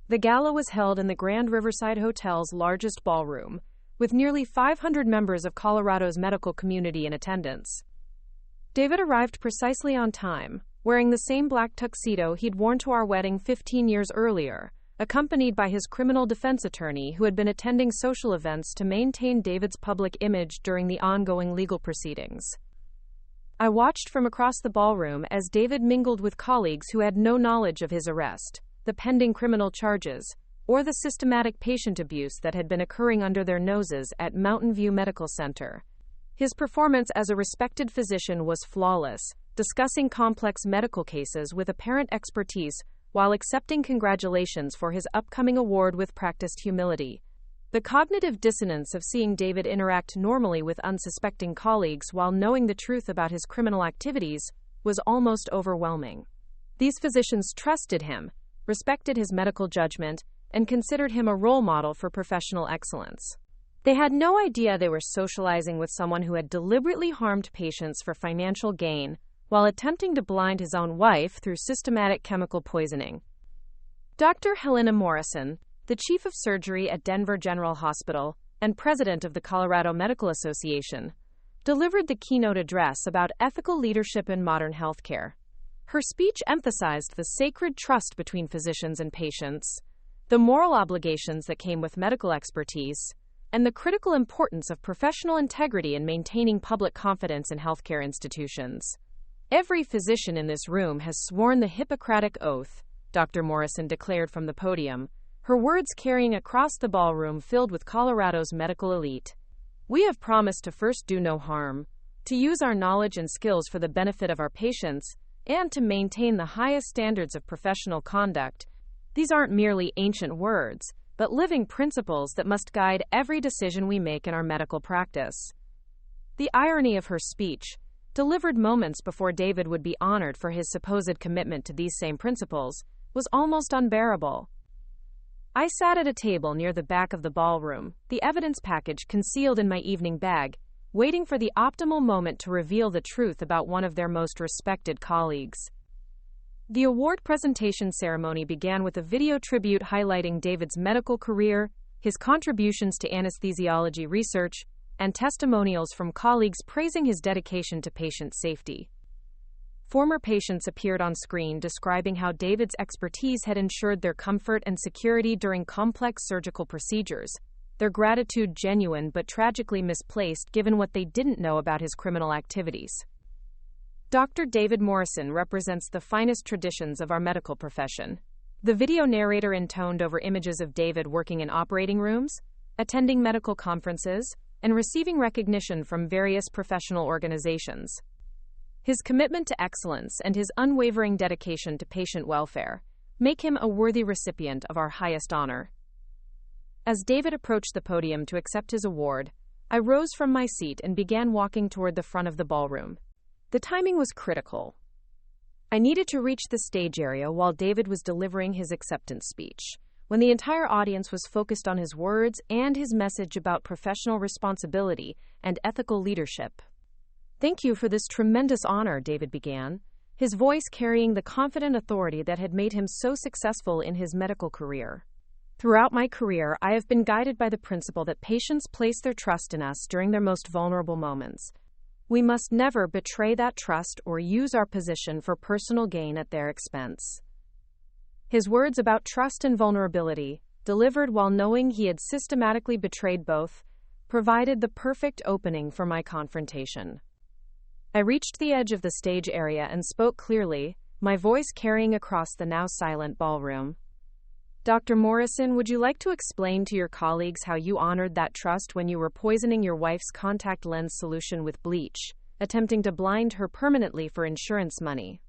The gala was held in the Grand Riverside Hotel's largest ballroom, with nearly 500 members of Colorado's medical community in attendance. David arrived precisely on time, wearing the same black tuxedo he'd worn to our wedding 15 years earlier, accompanied by his criminal defense attorney who had been attending social events to maintain David's public image during the ongoing legal proceedings. I watched from across the ballroom as David mingled with colleagues who had no knowledge of his arrest, the pending criminal charges, or the systematic patient abuse that had been occurring under their noses at Mountain View Medical Center. His performance as a respected physician was flawless, discussing complex medical cases with apparent expertise while accepting congratulations for his upcoming award with practiced humility. The cognitive dissonance of seeing David interact normally with unsuspecting colleagues while knowing the truth about his criminal activities was almost overwhelming. These physicians trusted him, respected his medical judgment, and considered him a role model for professional excellence. They had no idea they were socializing with someone who had deliberately harmed patients for financial gain while attempting to blind his own wife through systematic chemical poisoning. Dr. Helena Morrison, the chief of surgery at Denver General Hospital and president of the Colorado Medical Association, delivered the keynote address about ethical leadership in modern healthcare. Her speech emphasized the sacred trust between physicians and patients, the moral obligations that came with medical expertise, and the critical importance of professional integrity in maintaining public confidence in healthcare institutions. Every physician in this room has sworn the Hippocratic Oath, Dr. Morrison declared from the podium, her words carrying across the ballroom filled with Colorado's medical elite. We have promised to first do no harm, to use our knowledge and skills for the benefit of our patients, and to maintain the highest standards of professional conduct. These aren't merely ancient words, but living principles that must guide every decision we make in our medical practice. The irony of her speech, delivered moments before David would be honored for his supposed commitment to these same principles, was almost unbearable. I sat at a table near the back of the ballroom, the evidence package concealed in my evening bag, waiting for the optimal moment to reveal the truth about one of their most respected colleagues. The award presentation ceremony began with a video tribute highlighting David's medical career, his contributions to anesthesiology research, and testimonials from colleagues praising his dedication to patient safety. Former patients appeared on screen describing how David's expertise had ensured their comfort and security during complex surgical procedures, their gratitude genuine but tragically misplaced given what they didn't know about his criminal activities. Dr. David Morrison represents the finest traditions of our medical profession. The video narrator intoned over images of David working in operating rooms, attending medical conferences, and receiving recognition from various professional organizations. His commitment to excellence and his unwavering dedication to patient welfare make him a worthy recipient of our highest honor. As David approached the podium to accept his award, I rose from my seat and began walking toward the front of the ballroom. The timing was critical. I needed to reach the stage area while David was delivering his acceptance speech, when the entire audience was focused on his words and his message about professional responsibility and ethical leadership. "Thank you for this tremendous honor," David began, his voice carrying the confident authority that had made him so successful in his medical career. "Throughout my career, I have been guided by the principle that patients place their trust in us during their most vulnerable moments. We must never betray that trust or use our position for personal gain at their expense." His words about trust and vulnerability, delivered while knowing he had systematically betrayed both, provided the perfect opening for my confrontation. I reached the edge of the stage area and spoke clearly, my voice carrying across the now silent ballroom. "Dr. Morrison, would you like to explain to your colleagues how you honored that trust when you were poisoning your wife's contact lens solution with bleach, attempting to blind her permanently for insurance money?"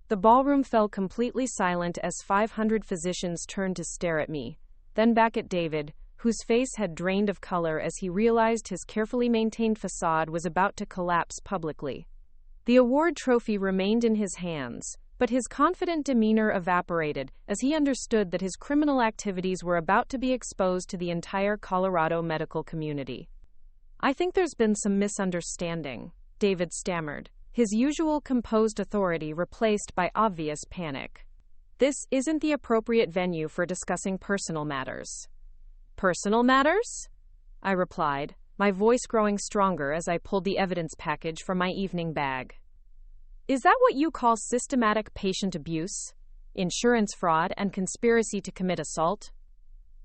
The ballroom fell completely silent as 500 physicians turned to stare at me, then back at David, whose face had drained of color as he realized his carefully maintained facade was about to collapse publicly. The award trophy remained in his hands, but his confident demeanor evaporated as he understood that his criminal activities were about to be exposed to the entire Colorado medical community. "I think there's been some misunderstanding," David stammered, his usual composed authority replaced by obvious panic. "This isn't the appropriate venue for discussing personal matters." "Personal matters?" I replied, my voice growing stronger as I pulled the evidence package from my evening bag. "Is that what you call systematic patient abuse, insurance fraud, and conspiracy to commit assault?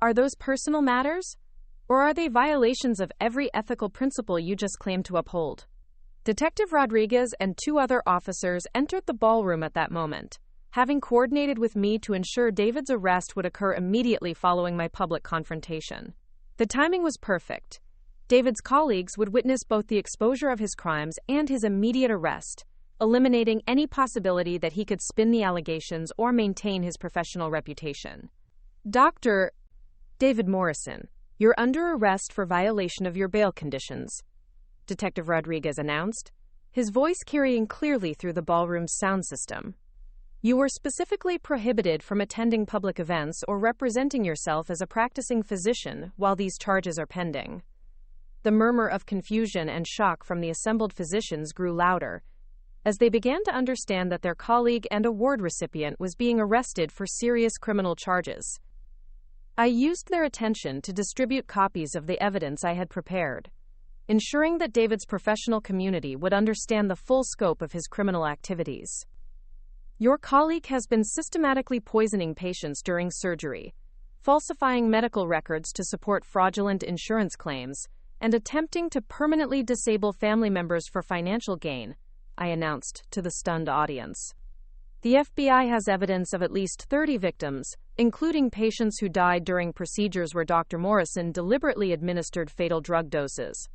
Are those personal matters? Or are they violations of every ethical principle you just claimed to uphold?" Detective Rodriguez and 2 other officers entered the ballroom at that moment, having coordinated with me to ensure David's arrest would occur immediately following my public confrontation. The timing was perfect. David's colleagues would witness both the exposure of his crimes and his immediate arrest, eliminating any possibility that he could spin the allegations or maintain his professional reputation. "Dr. David Morrison, you're under arrest for violation of your bail conditions," Detective Rodriguez announced, his voice carrying clearly through the ballroom's sound system. "You were specifically prohibited from attending public events or representing yourself as a practicing physician while these charges are pending." The murmur of confusion and shock from the assembled physicians grew louder, as they began to understand that their colleague and award recipient was being arrested for serious criminal charges. I used their attention to distribute copies of the evidence I had prepared, ensuring that David's professional community would understand the full scope of his criminal activities. "Your colleague has been systematically poisoning patients during surgery, falsifying medical records to support fraudulent insurance claims, and attempting to permanently disable family members for financial gain," I announced to the stunned audience. "The FBI has evidence of at least 30 victims, including patients who died during procedures where Dr. Morrison deliberately administered fatal drug doses."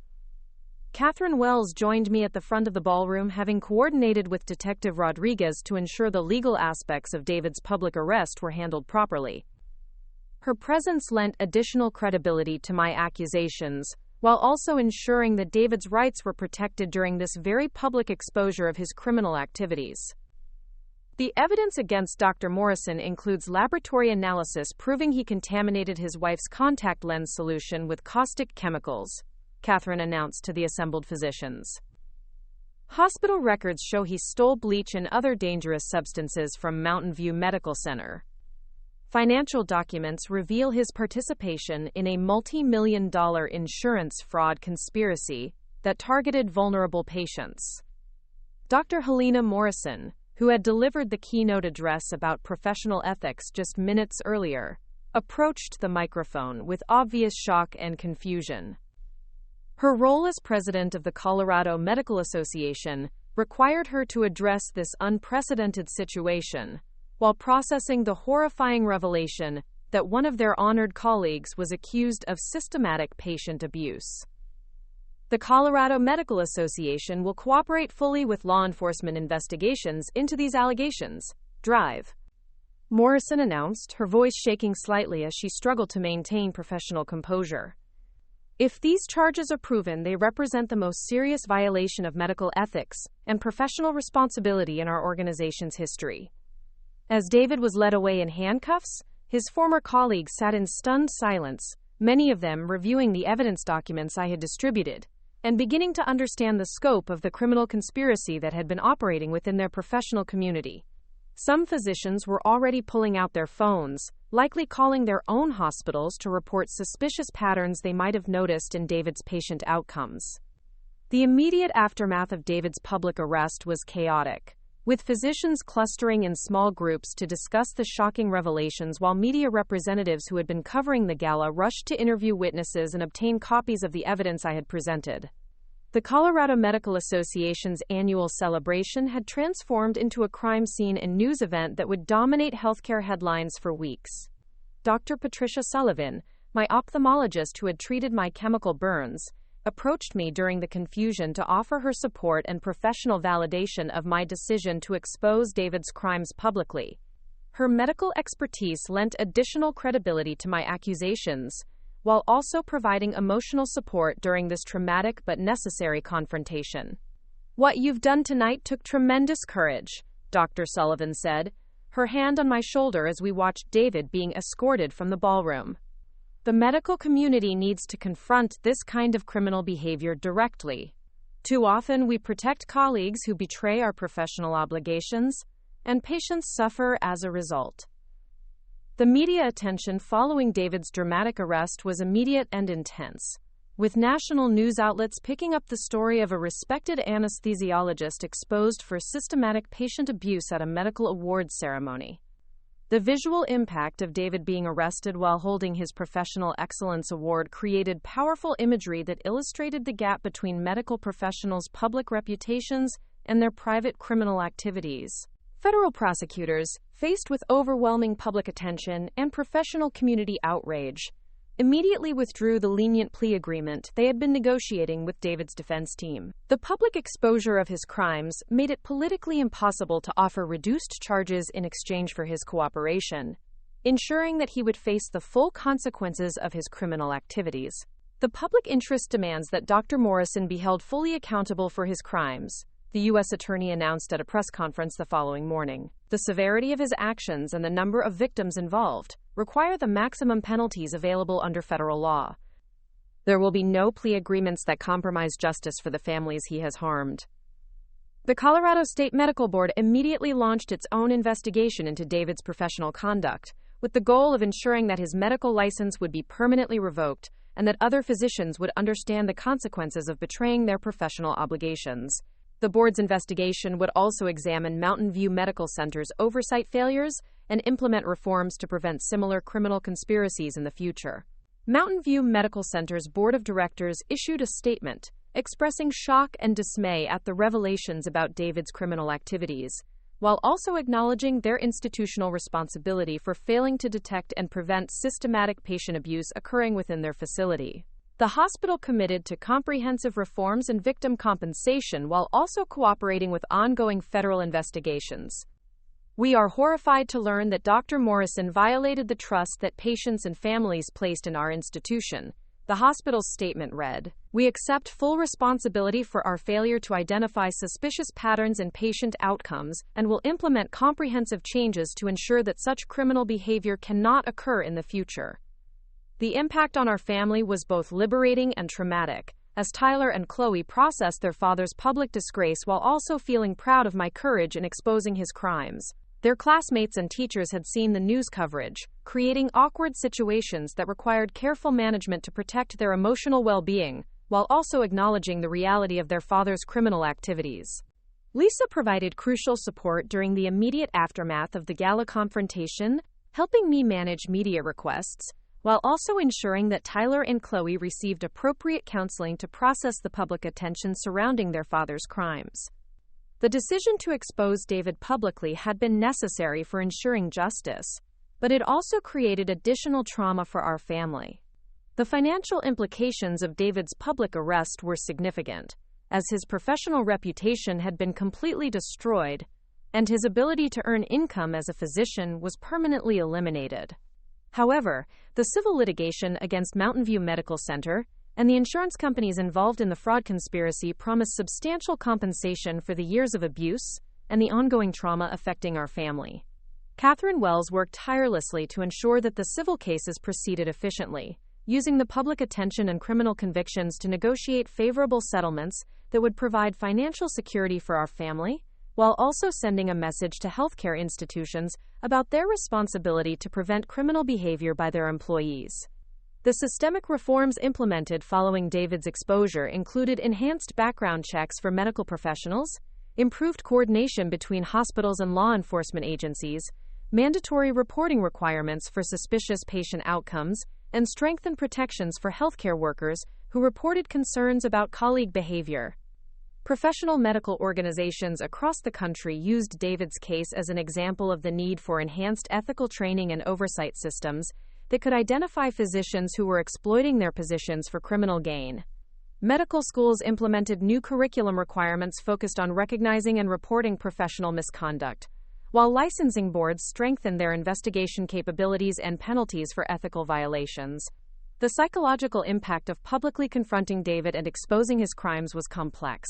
Catherine Wells joined me at the front of the ballroom, having coordinated with Detective Rodriguez to ensure the legal aspects of David's public arrest were handled properly. Her presence lent additional credibility to my accusations, while also ensuring that David's rights were protected during this very public exposure of his criminal activities. The evidence against Dr. Morrison includes laboratory analysis proving he contaminated his wife's contact lens solution with caustic chemicals, Catherine announced to the assembled physicians. Hospital records show he stole bleach and other dangerous substances from Mountain View Medical Center. Financial documents reveal his participation in a multi-million-dollar insurance fraud conspiracy that targeted vulnerable patients. Dr. Helena Morrison, who had delivered the keynote address about professional ethics just minutes earlier, approached the microphone with obvious shock and confusion. Her role as president of the Colorado Medical Association required her to address this unprecedented situation, while processing the horrifying revelation that one of their honored colleagues was accused of systematic patient abuse. The Colorado Medical Association will cooperate fully with law enforcement investigations into these allegations. Drive. Morrison announced, her voice shaking slightly as she struggled to maintain professional composure. If these charges are proven, they represent the most serious violation of medical ethics and professional responsibility in our organization's history. As David was led away in handcuffs, his former colleagues sat in stunned silence, many of them reviewing the evidence documents I had distributed, and beginning to understand the scope of the criminal conspiracy that had been operating within their professional community. Some physicians were already pulling out their phones, likely calling their own hospitals to report suspicious patterns they might have noticed in David's patient outcomes. The immediate aftermath of David's public arrest was chaotic, with physicians clustering in small groups to discuss the shocking revelations while media representatives who had been covering the gala rushed to interview witnesses and obtain copies of the evidence I had presented. The Colorado Medical Association's annual celebration had transformed into a crime scene and news event that would dominate healthcare headlines for weeks. Dr. Patricia Sullivan, my ophthalmologist who had treated my chemical burns, approached me during the confusion to offer her support and professional validation of my decision to expose David's crimes publicly. Her medical expertise lent additional credibility to my accusations, while also providing emotional support during this traumatic but necessary confrontation. "What you've done tonight took tremendous courage," Dr. Sullivan said, her hand on my shoulder as we watched David being escorted from the ballroom. "The medical community needs to confront this kind of criminal behavior directly. Too often we protect colleagues who betray our professional obligations, and patients suffer as a result." The media attention following David's dramatic arrest was immediate and intense, with national news outlets picking up the story of a respected anesthesiologist exposed for systematic patient abuse at a medical awards ceremony. The visual impact of David being arrested while holding his Professional Excellence Award created powerful imagery that illustrated the gap between medical professionals' public reputations and their private criminal activities. Federal prosecutors, faced with overwhelming public attention and professional community outrage, immediately withdrew the lenient plea agreement they had been negotiating with David's defense team. The public exposure of his crimes made it politically impossible to offer reduced charges in exchange for his cooperation, ensuring that he would face the full consequences of his criminal activities. The public interest demands that Dr. Morrison be held fully accountable for his crimes, the U.S. Attorney announced at a press conference the following morning. The severity of his actions and the number of victims involved require the maximum penalties available under federal law. There will be no plea agreements that compromise justice for the families he has harmed. The Colorado State Medical Board immediately launched its own investigation into David's professional conduct, with the goal of ensuring that his medical license would be permanently revoked and that other physicians would understand the consequences of betraying their professional obligations. The board's investigation would also examine Mountain View Medical Center's oversight failures and implement reforms to prevent similar criminal conspiracies in the future. Mountain View Medical Center's board of directors issued a statement expressing shock and dismay at the revelations about David's criminal activities, while also acknowledging their institutional responsibility for failing to detect and prevent systematic patient abuse occurring within their facility. The hospital committed to comprehensive reforms and victim compensation while also cooperating with ongoing federal investigations. "We are horrified to learn that Dr. Morrison violated the trust that patients and families placed in our institution," The hospital's statement read, "We accept full responsibility for our failure to identify suspicious patterns in patient outcomes and will implement comprehensive changes to ensure that such criminal behavior cannot occur in the future." The impact on our family was both liberating and traumatic, as Tyler and Chloe processed their father's public disgrace while also feeling proud of my courage in exposing his crimes. Their classmates and teachers had seen the news coverage, creating awkward situations that required careful management to protect their emotional well-being, while also acknowledging the reality of their father's criminal activities. Lisa provided crucial support during the immediate aftermath of the gala confrontation, helping me manage media requests, while also ensuring that Tyler and Chloe received appropriate counseling to process the public attention surrounding their father's crimes. The decision to expose David publicly had been necessary for ensuring justice, but it also created additional trauma for our family. The financial implications of David's public arrest were significant, as his professional reputation had been completely destroyed, and his ability to earn income as a physician was permanently eliminated. However, the civil litigation against Mountain View Medical Center and the insurance companies involved in the fraud conspiracy promised substantial compensation for the years of abuse and the ongoing trauma affecting our family. Catherine Wells worked tirelessly to ensure that the civil cases proceeded efficiently, using the public attention and criminal convictions to negotiate favorable settlements that would provide financial security for our family, while also sending a message to healthcare institutions about their responsibility to prevent criminal behavior by their employees. The systemic reforms implemented following David's exposure included enhanced background checks for medical professionals, improved coordination between hospitals and law enforcement agencies, mandatory reporting requirements for suspicious patient outcomes, and strengthened protections for healthcare workers who reported concerns about colleague behavior. Professional medical organizations across the country used David's case as an example of the need for enhanced ethical training and oversight systems that could identify physicians who were exploiting their positions for criminal gain. Medical schools implemented new curriculum requirements focused on recognizing and reporting professional misconduct, while licensing boards strengthened their investigation capabilities and penalties for ethical violations. The psychological impact of publicly confronting David and exposing his crimes was complex,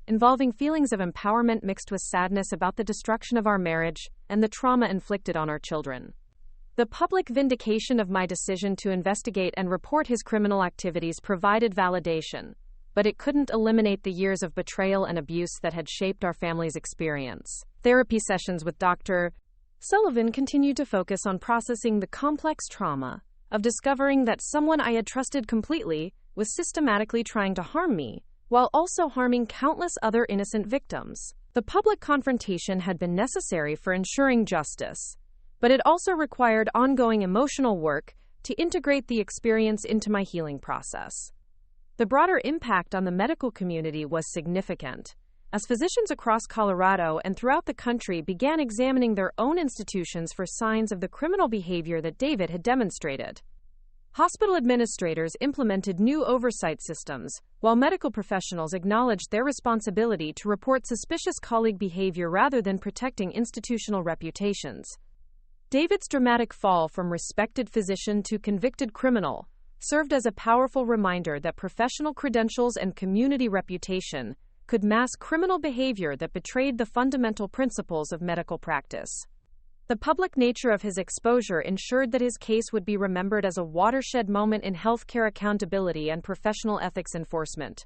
involving feelings of empowerment mixed with sadness about the destruction of our marriage and the trauma inflicted on our children. The public vindication of my decision to investigate and report his criminal activities provided validation, but it couldn't eliminate the years of betrayal and abuse that had shaped our family's experience. Therapy sessions with Dr. Sullivan continued to focus on processing the complex trauma of discovering that someone I had trusted completely was systematically trying to harm me, while also harming countless other innocent victims. The public confrontation had been necessary for ensuring justice, but it also required ongoing emotional work to integrate the experience into my healing process. The broader impact on the medical community was significant, as physicians across Colorado and throughout the country began examining their own institutions for signs of the criminal behavior that David had demonstrated. Hospital administrators implemented new oversight systems, while medical professionals acknowledged their responsibility to report suspicious colleague behavior rather than protecting institutional reputations. David's dramatic fall from respected physician to convicted criminal served as a powerful reminder that professional credentials and community reputation could mask criminal behavior that betrayed the fundamental principles of medical practice. The public nature of his exposure ensured that his case would be remembered as a watershed moment in healthcare accountability and professional ethics enforcement.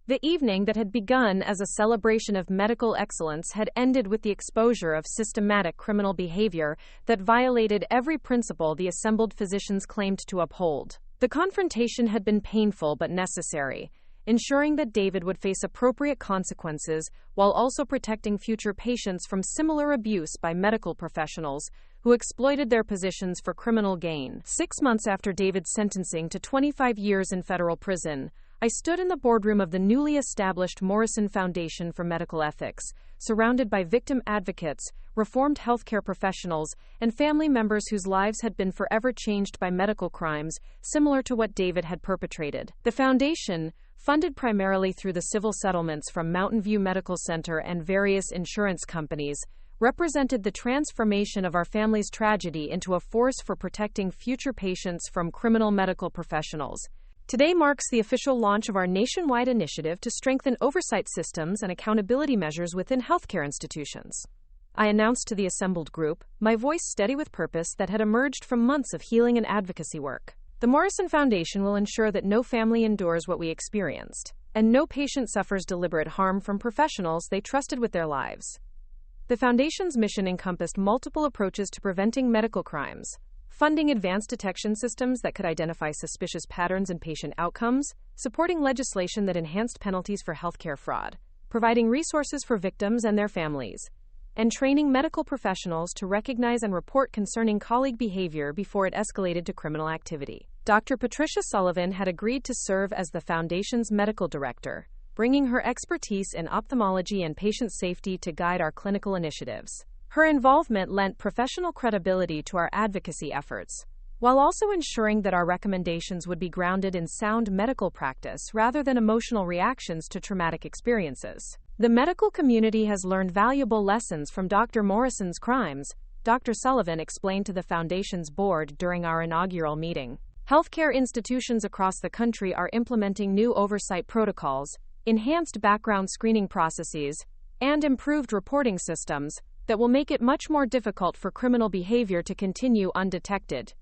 The evening that had begun as a celebration of medical excellence had ended with the exposure of systematic criminal behavior that violated every principle the assembled physicians claimed to uphold. The confrontation had been painful but necessary, ensuring that David would face appropriate consequences while also protecting future patients from similar abuse by medical professionals who exploited their positions for criminal gain. 6 months after David's sentencing to 25 years in federal prison, I stood in the boardroom of the newly established Morrison Foundation for Medical Ethics, surrounded by victim advocates, reformed healthcare professionals, and family members whose lives had been forever changed by medical crimes similar to what David had perpetrated. The foundation, funded primarily through the civil settlements from Mountain View Medical Center and various insurance companies, represented the transformation of our family's tragedy into a force for protecting future patients from criminal medical professionals. Today marks the official launch of our nationwide initiative to strengthen oversight systems and accountability measures within healthcare institutions. I announced to the assembled group, my voice steady with purpose that had emerged from months of healing and advocacy work. The Morrison Foundation will ensure that no family endures what we experienced, and no patient suffers deliberate harm from professionals they trusted with their lives. The Foundation's mission encompassed multiple approaches to preventing medical crimes, funding advanced detection systems that could identify suspicious patterns in patient outcomes, supporting legislation that enhanced penalties for healthcare fraud, providing resources for victims and their families, and training medical professionals to recognize and report concerning colleague behavior before it escalated to criminal activity. Dr. Patricia Sullivan had agreed to serve as the Foundation's medical director, bringing her expertise in ophthalmology and patient safety to guide our clinical initiatives. Her involvement lent professional credibility to our advocacy efforts, while also ensuring that our recommendations would be grounded in sound medical practice rather than emotional reactions to traumatic experiences. The medical community has learned valuable lessons from Dr. Morrison's crimes, Dr. Sullivan explained to the Foundation's board during our inaugural meeting. Healthcare institutions across the country are implementing new oversight protocols, enhanced background screening processes, and improved reporting systems that will make it much more difficult for criminal behavior to continue undetected.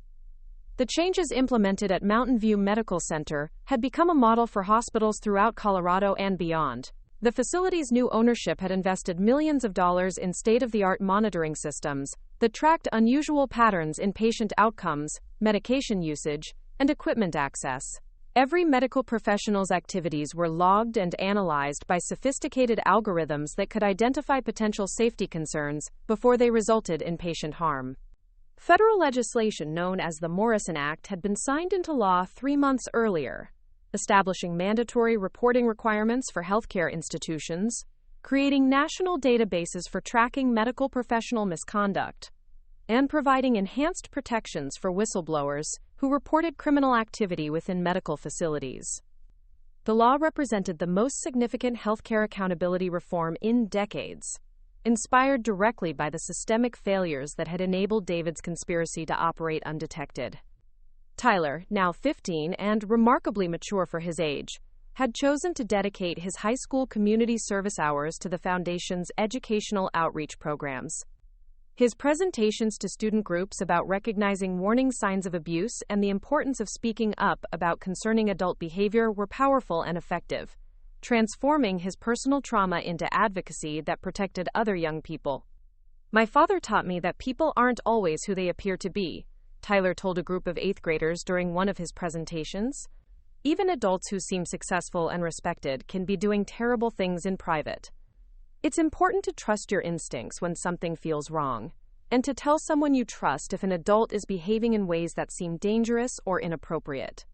The changes implemented at Mountain View Medical Center had become a model for hospitals throughout Colorado and beyond. The facility's new ownership had invested millions of dollars in state-of-the-art monitoring systems that tracked unusual patterns in patient outcomes, medication usage, and equipment access. Every medical professional's activities were logged and analyzed by sophisticated algorithms that could identify potential safety concerns before they resulted in patient harm. Federal legislation known as the Morrison Act had been signed into law 3 months earlier, establishing mandatory reporting requirements for healthcare institutions, creating national databases for tracking medical professional misconduct, and providing enhanced protections for whistleblowers who reported criminal activity within medical facilities. The law represented the most significant healthcare accountability reform in decades, inspired directly by the systemic failures that had enabled David's conspiracy to operate undetected. Tyler, now 15 and remarkably mature for his age, had chosen to dedicate his high school community service hours to the Foundation's educational outreach programs. His presentations to student groups about recognizing warning signs of abuse and the importance of speaking up about concerning adult behavior were powerful and effective, transforming his personal trauma into advocacy that protected other young people. "My father taught me that people aren't always who they appear to be," Tyler told a group of 8th graders during one of his presentations. "Even adults who seem successful and respected can be doing terrible things in private. It's important to trust your instincts when something feels wrong, and to tell someone you trust if an adult is behaving in ways that seem dangerous or inappropriate."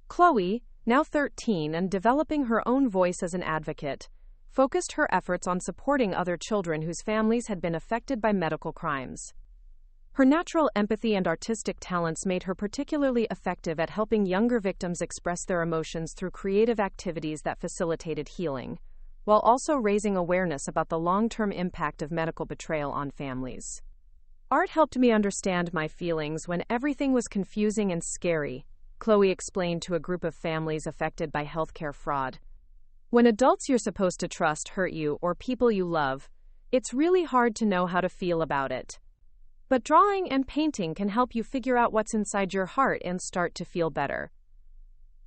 Chloe, now 13 and developing her own voice as an advocate, focused her efforts on supporting other children whose families had been affected by medical crimes. Her natural empathy and artistic talents made her particularly effective at helping younger victims express their emotions through creative activities that facilitated healing, while also raising awareness about the long-term impact of medical betrayal on families. "Art helped me understand my feelings when everything was confusing and scary," Chloe explained to a group of families affected by healthcare fraud. "When adults you're supposed to trust hurt you or people you love, it's really hard to know how to feel about it. But drawing and painting can help you figure out what's inside your heart and start to feel better."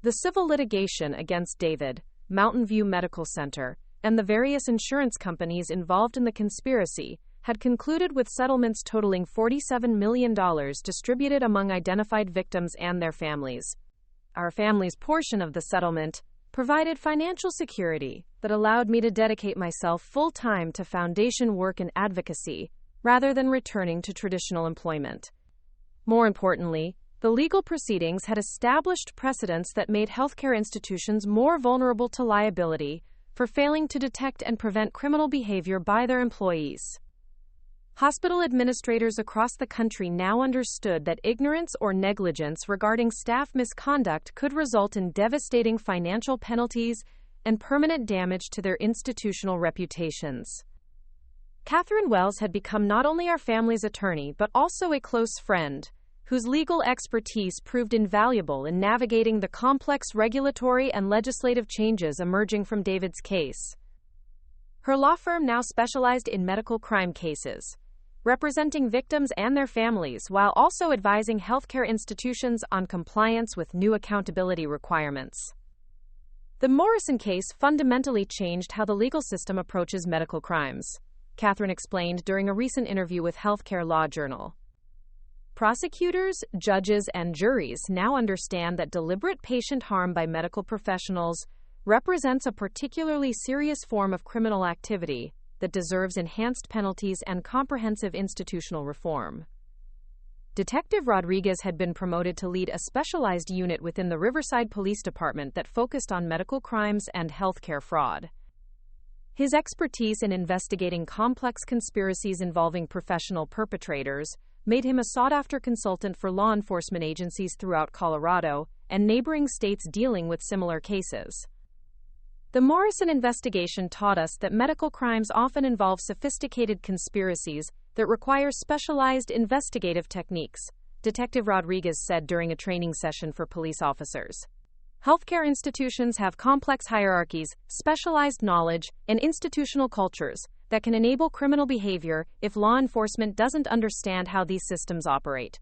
The civil litigation against David, Mountain View Medical Center, and the various insurance companies involved in the conspiracy had concluded with settlements totaling $47 million distributed among identified victims and their families. Our family's portion of the settlement provided financial security that allowed me to dedicate myself full-time to Foundation work and advocacy, rather than returning to traditional employment. More importantly, the legal proceedings had established precedents that made healthcare institutions more vulnerable to liability for failing to detect and prevent criminal behavior by their employees. Hospital administrators across the country now understood that ignorance or negligence regarding staff misconduct could result in devastating financial penalties and permanent damage to their institutional reputations. Catherine Wells had become not only our family's attorney but also a close friend, whose legal expertise proved invaluable in navigating the complex regulatory and legislative changes emerging from David's case. Her law firm now specialized in medical crime cases, representing victims and their families while also advising healthcare institutions on compliance with new accountability requirements. The Morrison case fundamentally changed how the legal system approaches medical crimes, Catherine explained during a recent interview with Healthcare Law Journal. Prosecutors, judges, and juries now understand that deliberate patient harm by medical professionals represents a particularly serious form of criminal activity that deserves enhanced penalties and comprehensive institutional reform. Detective Rodriguez had been promoted to lead a specialized unit within the Riverside Police Department that focused on medical crimes and healthcare fraud. His expertise in investigating complex conspiracies involving professional perpetrators made him a sought-after consultant for law enforcement agencies throughout Colorado and neighboring states dealing with similar cases. The Morrison investigation taught us that medical crimes often involve sophisticated conspiracies that require specialized investigative techniques, Detective Rodriguez said during a training session for police officers. Healthcare institutions have complex hierarchies, specialized knowledge, and institutional cultures that can enable criminal behavior if law enforcement doesn't understand how these systems operate.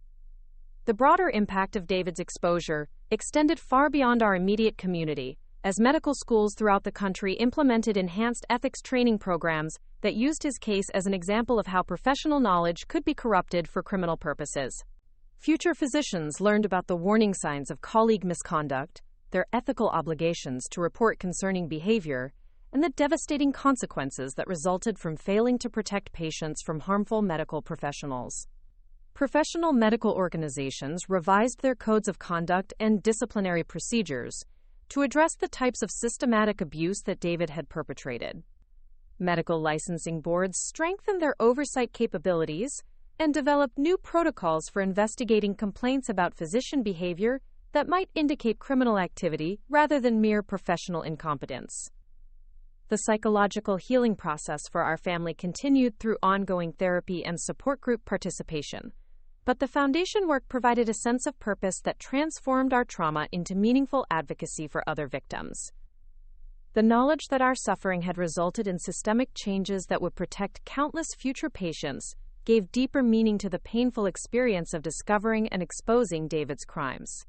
The broader impact of David's exposure extended far beyond our immediate community, as medical schools throughout the country implemented enhanced ethics training programs that used his case as an example of how professional knowledge could be corrupted for criminal purposes. Future physicians learned about the warning signs of colleague misconduct, their ethical obligations to report concerning behavior, and the devastating consequences that resulted from failing to protect patients from harmful medical professionals. Professional medical organizations revised their codes of conduct and disciplinary procedures to address the types of systematic abuse that David had perpetrated. Medical licensing boards strengthened their oversight capabilities and developed new protocols for investigating complaints about physician behavior that might indicate criminal activity rather than mere professional incompetence. The psychological healing process for our family continued through ongoing therapy and support group participation, but the foundation work provided a sense of purpose that transformed our trauma into meaningful advocacy for other victims. The knowledge that our suffering had resulted in systemic changes that would protect countless future patients gave deeper meaning to the painful experience of discovering and exposing David's crimes.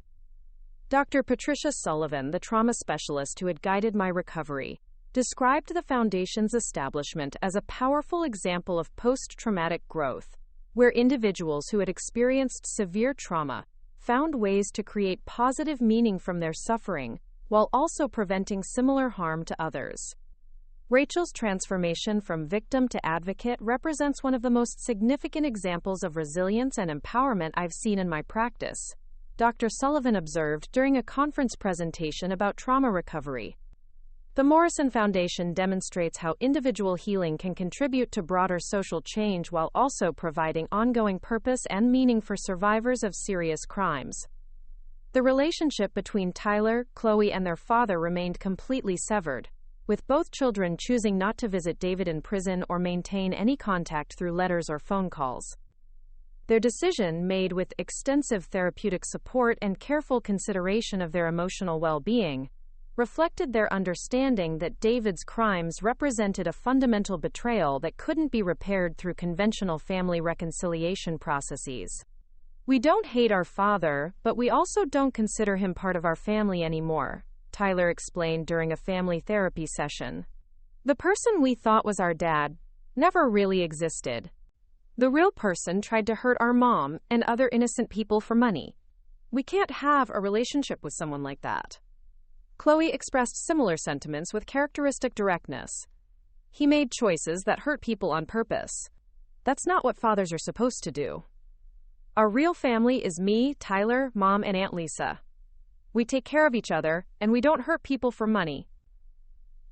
Dr. Patricia Sullivan, the trauma specialist who had guided my recovery, described the Foundation's establishment as a powerful example of post-traumatic growth, where individuals who had experienced severe trauma found ways to create positive meaning from their suffering while also preventing similar harm to others. Rachel's transformation from victim to advocate represents one of the most significant examples of resilience and empowerment I've seen in my practice, Dr. Sullivan observed during a conference presentation about trauma recovery. The Morrison Foundation demonstrates how individual healing can contribute to broader social change while also providing ongoing purpose and meaning for survivors of serious crimes. The relationship between Tyler, Chloe, and their father remained completely severed, with both children choosing not to visit David in prison or maintain any contact through letters or phone calls. Their decision, made with extensive therapeutic support and careful consideration of their emotional well-being, reflected their understanding that David's crimes represented a fundamental betrayal that couldn't be repaired through conventional family reconciliation processes. "We don't hate our father, but we also don't consider him part of our family anymore," Tyler explained during a family therapy session. "The person we thought was our dad never really existed. The real person tried to hurt our mom and other innocent people for money. We can't have a relationship with someone like that." Chloe expressed similar sentiments with characteristic directness. "He made choices that hurt people on purpose. That's not what fathers are supposed to do. Our real family is me, Tyler, Mom, and Aunt Lisa. We take care of each other, and we don't hurt people for money."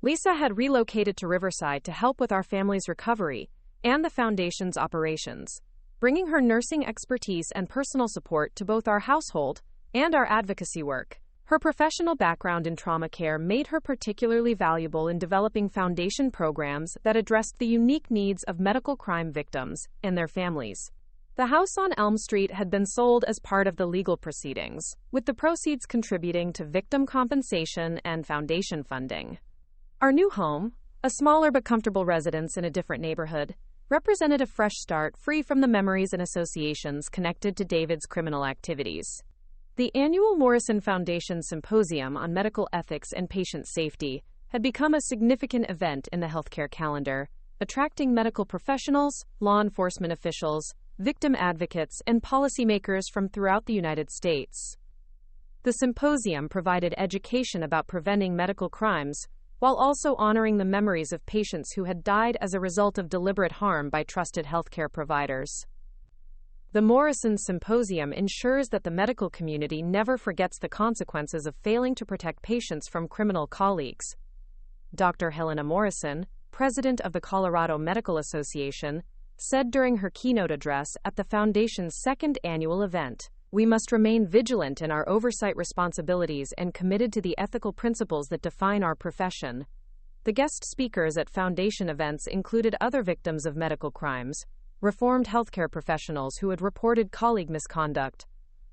Lisa had relocated to Riverside to help with our family's recovery and the Foundation's operations, bringing her nursing expertise and personal support to both our household and our advocacy work. Her professional background in trauma care made her particularly valuable in developing Foundation programs that addressed the unique needs of medical crime victims and their families. The house on Elm Street had been sold as part of the legal proceedings, with the proceeds contributing to victim compensation and foundation funding. Our new home, a smaller but comfortable residence in a different neighborhood, represented a fresh start free from the memories and associations connected to David's criminal activities. The annual Morrison Foundation Symposium on Medical Ethics and Patient Safety had become a significant event in the healthcare calendar, attracting medical professionals, law enforcement officials, victim advocates, and policymakers from throughout the United States. The symposium provided education about preventing medical crimes, while also honoring the memories of patients who had died as a result of deliberate harm by trusted healthcare providers. The Morrison Symposium ensures that the medical community never forgets the consequences of failing to protect patients from criminal colleagues. Dr. Helena Morrison, president of the Colorado Medical Association, said during her keynote address at the Foundation's second annual event, "We must remain vigilant in our oversight responsibilities and committed to the ethical principles that define our profession." The guest speakers at Foundation events included other victims of medical crimes, reformed healthcare professionals who had reported colleague misconduct,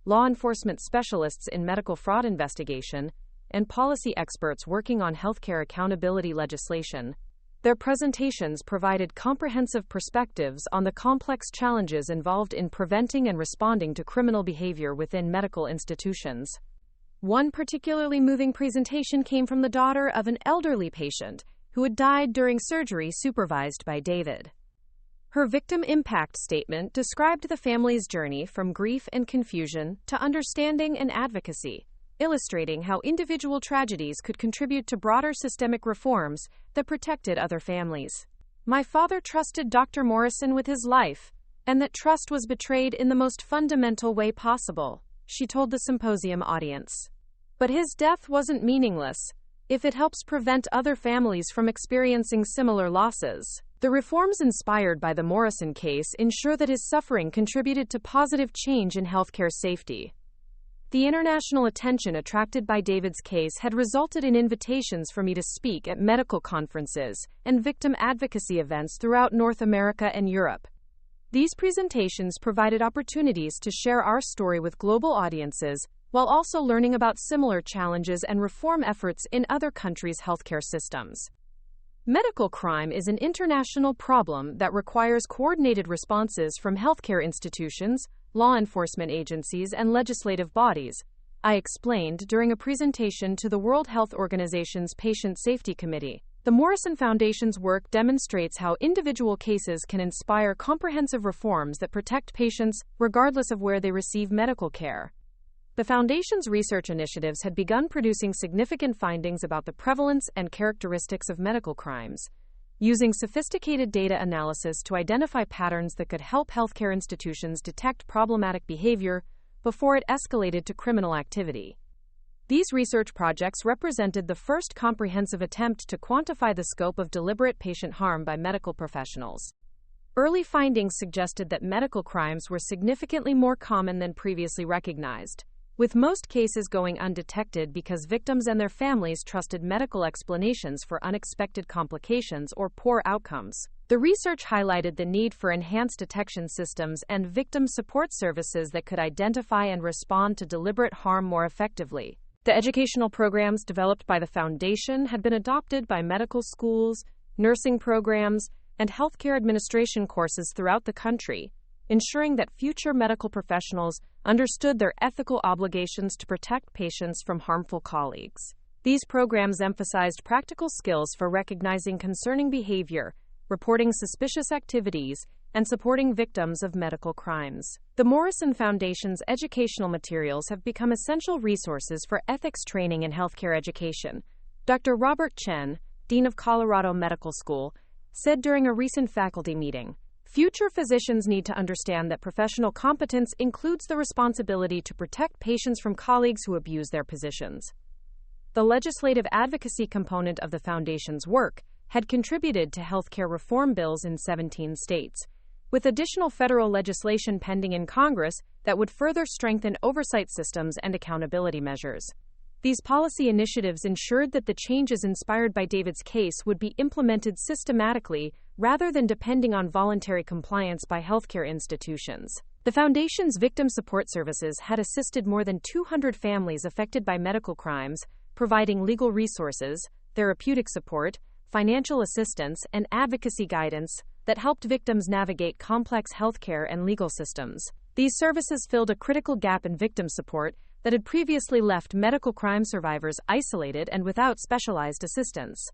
law enforcement specialists in medical fraud investigation, and policy experts working on healthcare accountability legislation. Their presentations provided comprehensive perspectives on the complex challenges involved in preventing and responding to criminal behavior within medical institutions. One particularly moving presentation came from the daughter of an elderly patient who had died during surgery supervised by David. Her victim impact statement described the family's journey from grief and confusion to understanding and advocacy, illustrating how individual tragedies could contribute to broader systemic reforms that protected other families. "My father trusted Dr. Morrison with his life, and that trust was betrayed in the most fundamental way possible," she told the symposium audience. "But his death wasn't meaningless if it helps prevent other families from experiencing similar losses." The reforms inspired by the Morrison case ensure that his suffering contributed to positive change in healthcare safety. The international attention attracted by David's case had resulted in invitations for me to speak at medical conferences and victim advocacy events throughout North America and Europe. These presentations provided opportunities to share our story with global audiences, while also learning about similar challenges and reform efforts in other countries' healthcare systems. Medical crime is an international problem that requires coordinated responses from healthcare institutions, law enforcement agencies, and legislative bodies, I explained during a presentation to the World Health Organization's Patient Safety Committee. The Morrison Foundation's work demonstrates how individual cases can inspire comprehensive reforms that protect patients regardless of where they receive medical care. The Foundation's research initiatives had begun producing significant findings about the prevalence and characteristics of medical crimes, using sophisticated data analysis to identify patterns that could help healthcare institutions detect problematic behavior before it escalated to criminal activity. These research projects represented the first comprehensive attempt to quantify the scope of deliberate patient harm by medical professionals. Early findings suggested that medical crimes were significantly more common than previously recognized, with most cases going undetected because victims and their families trusted medical explanations for unexpected complications or poor outcomes. The research highlighted the need for enhanced detection systems and victim support services that could identify and respond to deliberate harm more effectively. The educational programs developed by the Foundation had been adopted by medical schools, nursing programs, and healthcare administration courses throughout the country, ensuring that future medical professionals understood their ethical obligations to protect patients from harmful colleagues. These programs emphasized practical skills for recognizing concerning behavior, reporting suspicious activities, and supporting victims of medical crimes. The Morrison Foundation's educational materials have become essential resources for ethics training in healthcare education. Dr. Robert Chen, Dean of Colorado Medical School, said during a recent faculty meeting, "Future physicians need to understand that professional competence includes the responsibility to protect patients from colleagues who abuse their positions." The legislative advocacy component of the Foundation's work had contributed to healthcare reform bills in 17 states, with additional federal legislation pending in Congress that would further strengthen oversight systems and accountability measures. These policy initiatives ensured that the changes inspired by David's case would be implemented systematically rather than depending on voluntary compliance by healthcare institutions. The Foundation's victim support services had assisted more than 200 families affected by medical crimes, providing legal resources, therapeutic support, financial assistance, and advocacy guidance that helped victims navigate complex healthcare and legal systems. These services filled a critical gap in victim support that had previously left medical crime survivors isolated and without specialized assistance.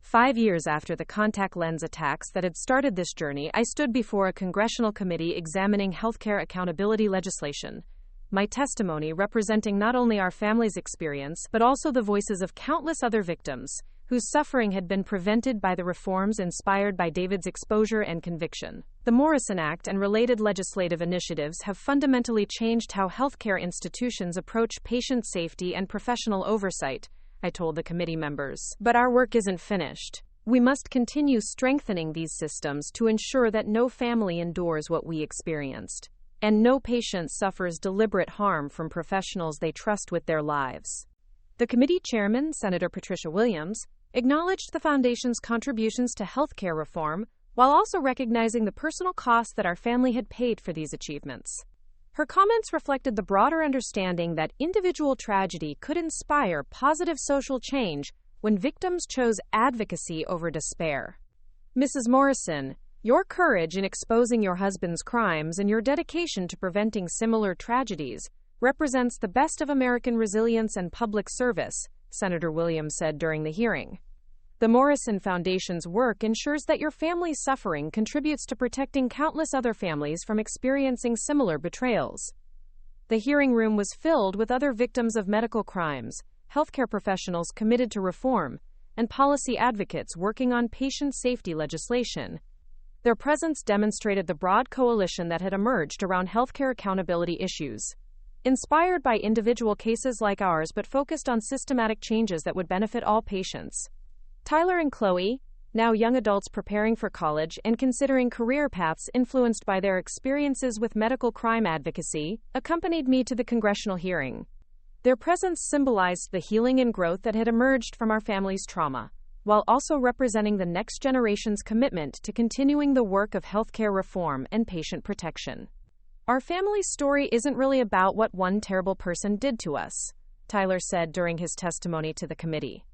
5 years after the contact lens attacks that had started this journey, I stood before a congressional committee examining healthcare accountability legislation. My testimony representing not only our family's experience, but also the voices of countless other victims, whose suffering had been prevented by the reforms inspired by David's exposure and conviction. The Morrison Act and related legislative initiatives have fundamentally changed how healthcare institutions approach patient safety and professional oversight, I told the committee members. But our work isn't finished. We must continue strengthening these systems to ensure that no family endures what we experienced, and no patient suffers deliberate harm from professionals they trust with their lives. The committee chairman, Senator Patricia Williams, acknowledged the Foundation's contributions to healthcare reform, while also recognizing the personal cost that our family had paid for these achievements. Her comments reflected the broader understanding that individual tragedy could inspire positive social change when victims chose advocacy over despair. Mrs. Morrison, your courage in exposing your husband's crimes and your dedication to preventing similar tragedies represents the best of American resilience and public service, Senator Williams said during the hearing. The Morrison Foundation's work ensures that your family's suffering contributes to protecting countless other families from experiencing similar betrayals. The hearing room was filled with other victims of medical crimes, healthcare professionals committed to reform, and policy advocates working on patient safety legislation. Their presence demonstrated the broad coalition that had emerged around healthcare accountability issues, inspired by individual cases like ours but focused on systematic changes that would benefit all patients. Tyler and Chloe, now young adults preparing for college and considering career paths influenced by their experiences with medical crime advocacy, accompanied me to the congressional hearing. Their presence symbolized the healing and growth that had emerged from our family's trauma, while also representing the next generation's commitment to continuing the work of healthcare reform and patient protection. Our family's story isn't really about what one terrible person did to us, Tyler said during his testimony to the committee.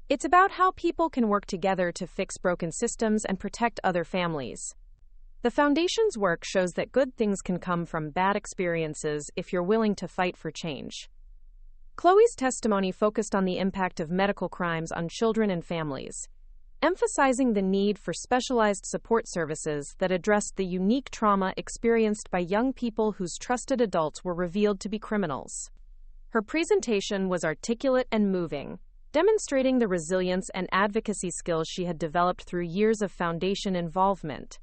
It's about how people can work together to fix broken systems and protect other families. The Foundation's work shows that good things can come from bad experiences if you're willing to fight for change. Chloe's testimony focused on the impact of medical crimes on children and families, emphasizing the need for specialized support services that addressed the unique trauma experienced by young people whose trusted adults were revealed to be criminals. Her presentation was articulate and moving, demonstrating the resilience and advocacy skills she had developed through years of Foundation involvement.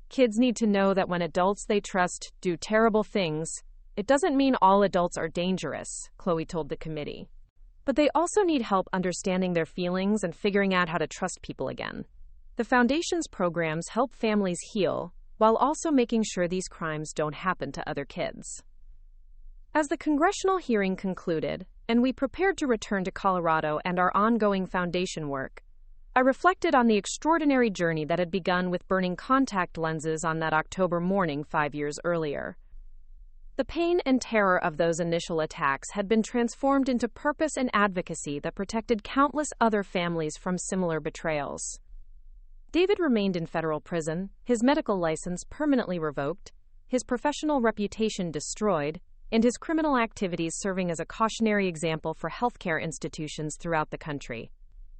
Kids need to know that when adults they trust do terrible things, it doesn't mean all adults are dangerous, Chloe told the committee. But they also need help understanding their feelings and figuring out how to trust people again. The Foundation's programs help families heal, while also making sure these crimes don't happen to other kids. As the congressional hearing concluded, and we prepared to return to Colorado and our ongoing Foundation work, I reflected on the extraordinary journey that had begun with burning contact lenses on that October morning 5 years earlier. The pain and terror of those initial attacks had been transformed into purpose and advocacy that protected countless other families from similar betrayals. David remained in federal prison, his medical license permanently revoked, his professional reputation destroyed, and his criminal activities serving as a cautionary example for healthcare institutions throughout the country.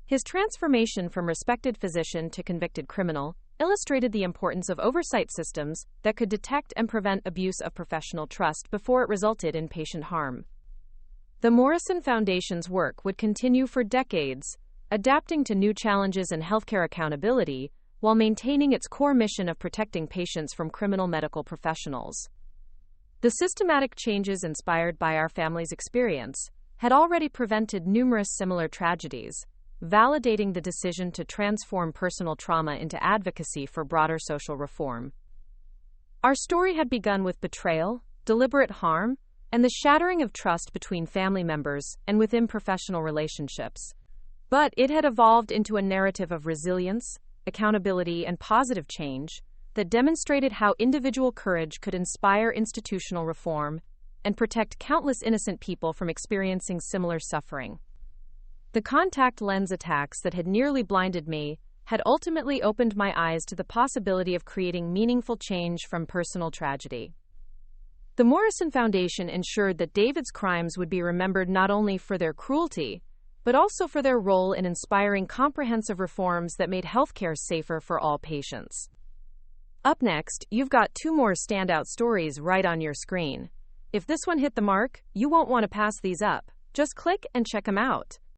His transformation from respected physician to convicted criminal illustrated the importance of oversight systems that could detect and prevent abuse of professional trust before it resulted in patient harm. The Morrison Foundation's work would continue for decades, adapting to new challenges in healthcare accountability while maintaining its core mission of protecting patients from criminal medical professionals. The systematic changes inspired by our family's experience had already prevented numerous similar tragedies, validating the decision to transform personal trauma into advocacy for broader social reform. Our story had begun with betrayal, deliberate harm, and the shattering of trust between family members and within professional relationships. But it had evolved into a narrative of resilience, accountability, and positive change that demonstrated how individual courage could inspire institutional reform and protect countless innocent people from experiencing similar suffering. The contact lens attacks that had nearly blinded me had ultimately opened my eyes to the possibility of creating meaningful change from personal tragedy. The Morrison Foundation ensured that David's crimes would be remembered not only for their cruelty, but also for their role in inspiring comprehensive reforms that made healthcare safer for all patients. Up next, you've got two more standout stories right on your screen. If this one hit the mark, you won't want to pass these up. Just click and check them out.